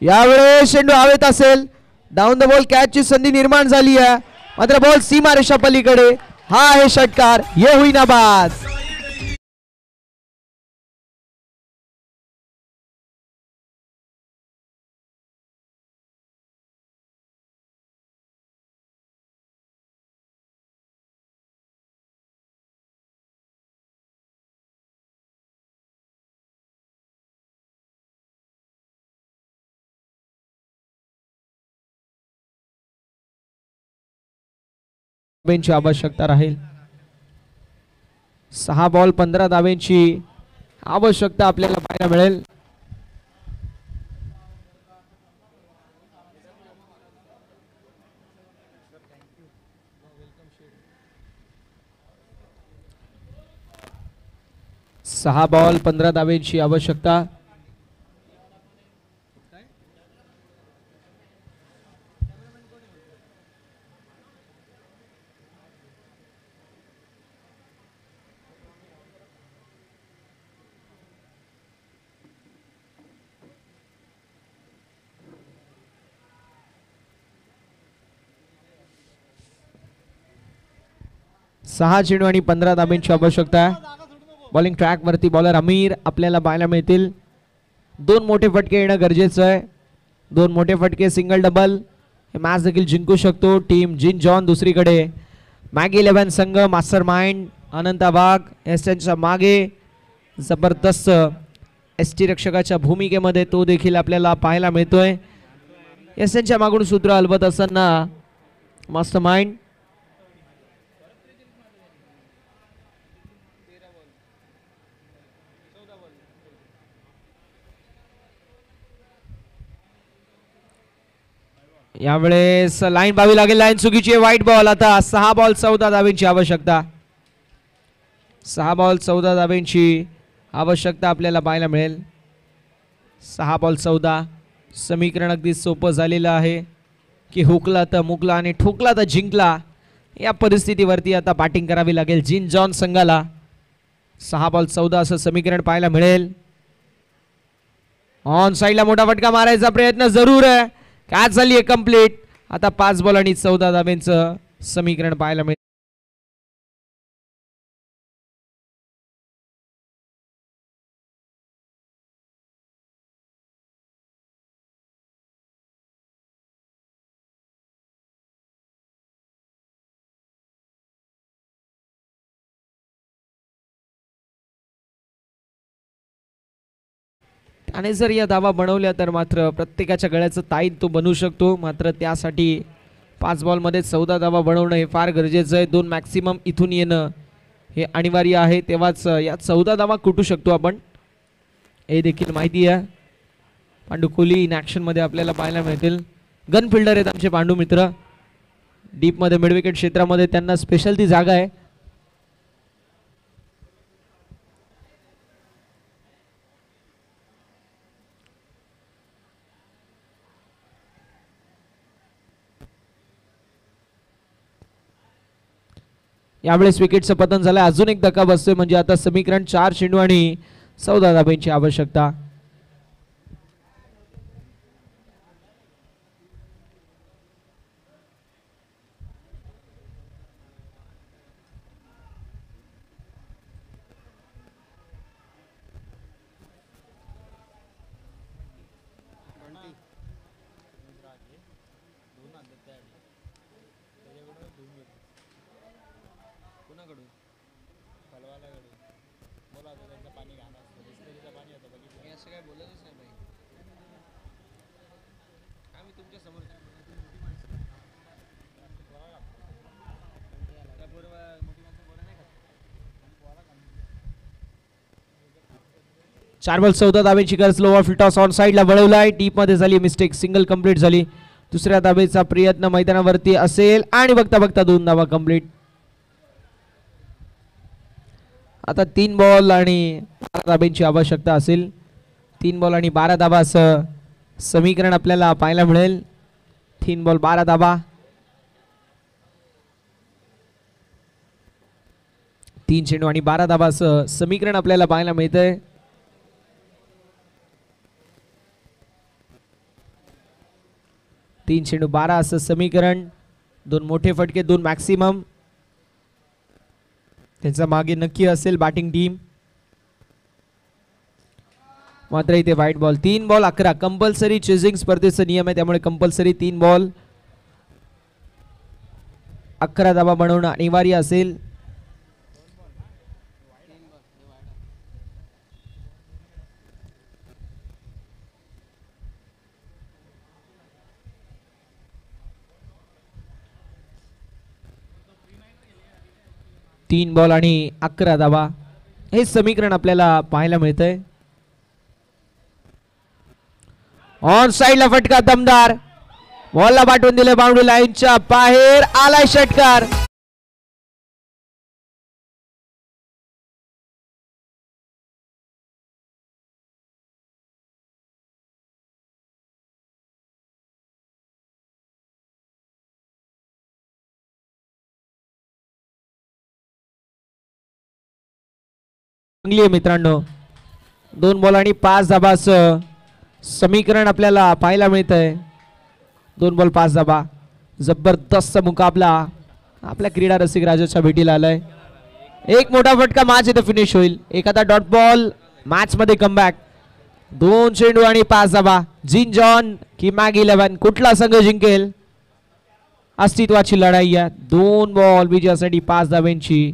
यावेळेस चेंडू हवेत असेल. डाऊन द बॉल कॅचची संधी निर्माण झाली आहे, मात्र बॉल सीमारेषा पलीकडे. हा आहे षटकार. ये हुई ना बाद. ची आवश्यकता राहील. 6 बॉल 15 धाब्यांची आवश्यकता आपल्याला पाहायला मिळेल. सहा बॉल 15 धाब्यांची आवश्यकता. 6 चेंडू आणि 15 धाब्यांची आवश्यकता आहे. बॉलिंग ट्रॅक वरती बॉलर अमीर आपल्याला पाहायला मिळतील. 2 मोठे फटके येणं गरजेचं आहे. 2 मोठे फटके सिंगल डबल हे मॅच देखील जिंकू शकतो. टीम जिन जॉन दुसरीकडे मॅगी 11 संघ मास्टर माइंड अनंत वाघ एसच्या मागे जबरदस्त एसटी रक्षकाच्या भूमिकेमध्ये तो देखील आपल्याला पाहायला मिळतोय. एसच्या मागून सूत्र हलवत असताना मास्टर माइंड. यावेळेस लाईन बावी लागेल. लाईन चुकीची आहे. वाईट बॉल. आता 6 बॉल 14 धाब्यांची आवश्यकता. 6 बॉल 14 धाब्यांची आवश्यकता आपल्याला पाहायला मिळेल. 6 बॉल 14. समीकरण अगदी सोपं झालेलं आहे की हुकला तर मुकला आणि ठोकला तर जिंकला. या परिस्थितीवरती आता बॅटिंग करावी लागेल जिन जॉन संघाला. 6 बॉल 14 असं समीकरण पाहायला मिळेल. ऑन साईडला मोठा फटका मारायचा प्रयत्न जरूर आहे. कॅच झाली आहे कंप्लीट. आता 5 बॉल आणि 14 धाब्यांचं समीकरण पाहायला मिळेल. आणि जर या धावा बनवल्या तर मात्र प्रत्येकाच्या गळ्याचं ताईत तो बनवू शकतो. मात्र त्यासाठी 5 बॉलमध्ये 14 धावा बनवणं हे फार गरजेचं आहे. 2 मॅक्सिमम इथून येणं हे अनिवार्य आहे. तेव्हाच या 14 धावा कुटू शकतो आपण. हे देखील माहिती आहे. पांडू कोहली इन ॲक्शनमध्ये आपल्याला पाहायला मिळतील. गन फिल्डर आहेत आमचे पांडू मित्र. डीपमध्ये मिड विकेट क्षेत्रामध्ये त्यांना स्पेशल ती जागा आहे. यावेळेस विकेटचं पतन झालं. अजून एक धक्का बसतोय म्हणजे आता समीकरण 4 चेंडू आणि 14 धाब्यांची आवश्यकता. चार बॉल 14 धाब्यांची गरज. लोअर फील्ड टॉस ऑन साईडला वळवलाय. डीप मध्ये झाली मिस्टेक. सिंगल कंप्लीट झाली. दुसऱ्या धाबेचा प्रयत्न मैदानावरती असेल आणि बघता बघता 2 धावा कंप्लीट. आता 3 बॉल आणि 12 धाब्यांची आवश्यकता असेल. 3 बॉल आणि 12 धाबा असं समीकरण आपल्याला पाहायला मिळेल. 3 बॉल 12 धाबा. 3 चेंडू आणि 12 धाबा असं समीकरण आपल्याला पाहायला मिळतंय. 3 चेंडू 12 असं समीकरण. 2 मोठे फटके 2 मॅक्सिमम. त्यांचा मागे नक्की असेल बॅटिंग टीम. मात्र इथे वाईट बॉल. 3 बॉल 11. कंपल्सरी चेजिंग स्पर्धेचा नियम आहे त्यामुळे कंपल्सरी 3 बॉल 11 धावा बनवणं अनिवार्य असेल. तीन बॉल आणि 11 धावा हे समीकरण आपल्याला पाहायला मिळतंय. ऑन साइडला फटका दमदार. बॉलला पाठवून दिले बाउंड्री लाईनच्या बाहेर. आलाय षटकार. चांगली आहे मित्रांनो. 2 बॉल आणि 5 धाबा समीकरण आपल्याला पाहायला मिळतंय. 2 बॉल 5 धाबा. जबरदस्त मुकाबला आपल्या क्रीडा रसिक राजाच्या भेटीला आलाय. एक मोठा फटका, मॅच इथे फिनिश होईल. एखादा डॉट बॉल, मॅच मध्ये कमबॅक. 2 चेंडू आणि 5 धावा. जिन जॉन की मॅगी 11, कुठला संघ जिंकेल? अस्तित्वाची लढाई आहे. 2 बॉल विजयासाठी 5 धाब्यांची.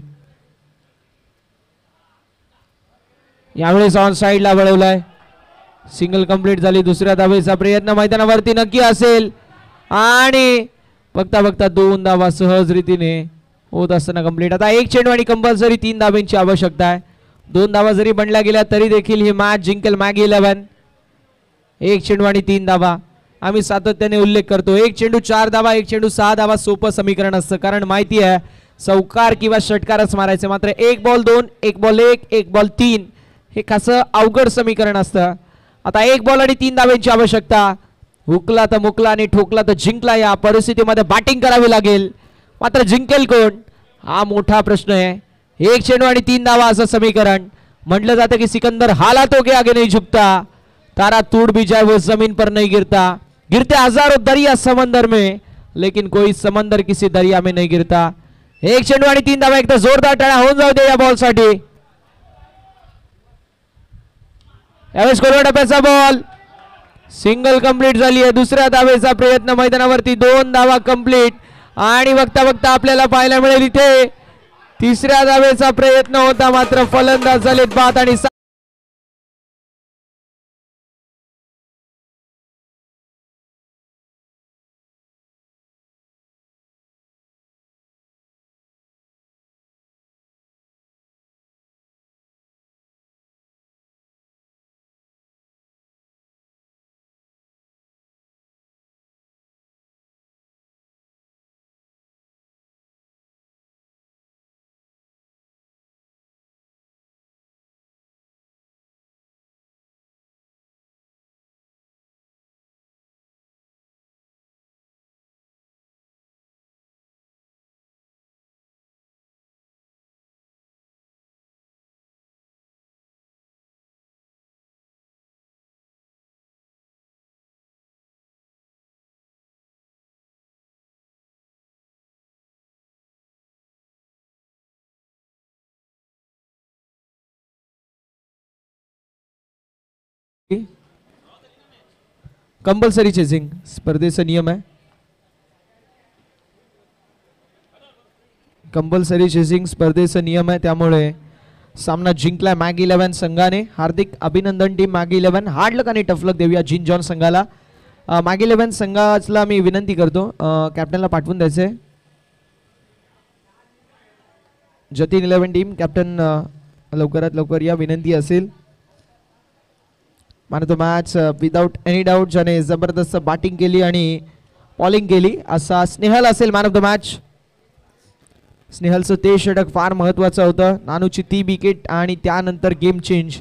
यावेळेस ऑन साइडला वळवलाय. सिंगल कंप्लीट झाली. दुसऱ्या धावेचा प्रयत्न मैदानावरती नक्की असेल आणि बघता बघता 2 धावा सहज रीतीने होत असताना कंप्लीट. आता 1 चेंडू आणि कंपल्सरी 3 धाब्यांची आवश्यकता आहे. 2 धावा जरी बनल्या गेल्या तरी देखील ही मॅच जिंकेल मॅगी 11. 1 चेंडू आणि 3 धावा. आम्ही सातत्याने उल्लेख करतो 1 चेंडू 4 धावा, 1 चेंडू 6 धावा सोपं समीकरण असतं, कारण माहिती आहे चौकार किंवा षटकारच मारायचे. मात्र 1 बॉल 2, 1 बॉल 1, 1 बॉल 3 हे कसं अवघड समीकरण असतं. आता 1 बॉल आणि 3 धाब्यांची आवश्यकता. हुकला तर मुकला आणि ठोकला तर जिंकला. या परिस्थितीमध्ये बॅटिंग करावी लागेल. मात्र जिंकेल कोण हा मोठा प्रश्न आहे. 1 चेंडू आणि 3 धावा असं समीकरण. म्हटलं जातं की सिकंदर हालातों के आगे नहीं झुकता, तारा टूट भी जाए वो जमीन पर नहीं गिरता. गिरते हजारों दरिया समंदर में, लेकिन कोई समंदर किसी दरिया में नहीं गिरता. 1 चेंडू आणि 3 धावा. एकदा जोरदार टाळ्या होऊन जाऊ दे या बॉल साठी. यावेळेस कोलवा टप्प्याचा बॉल. सिंगल कंप्लीट झाली आहे. दुसऱ्या धावेचा प्रयत्न मैदानावरती. 2 धावा कंप्लीट आणि बघता बघता आपल्याला पाहायला मिळेल इथे तिसऱ्या धावेचा प्रयत्न होता, मात्र फलंदाज झालेत बाद आणि कंपल्सरी चेसिंग स्पर्धेचा नियम आहे. कंपल्सरी चेसिंग स्पर्धेचा नियम आहे, त्यामुळे सामना जिंकलाय मॅगी 11 संघाने. हार्दिक अभिनंदन टीम मॅगी 11. हार्ड लक आणि टफ लक देऊया जिन जॉन संघाला. मॅगी 11 संघाला मी विनंती करतो कॅप्टनला पाठवून द्यायचे. जतीन 11 टीम कॅप्टन लवकरात लवकर या, विनंती असेल. Man of the match without any doubt ज्याने जबरदस्त बॅटिंग केली आणि बॉलिंग केली असा स्नेहल असेल मॅन ऑफ द मॅच. स्नेहलचं ते षटक फार महत्त्वाचं होतं. नानूची ती विकेट आणि त्यानंतर गेम चेंज.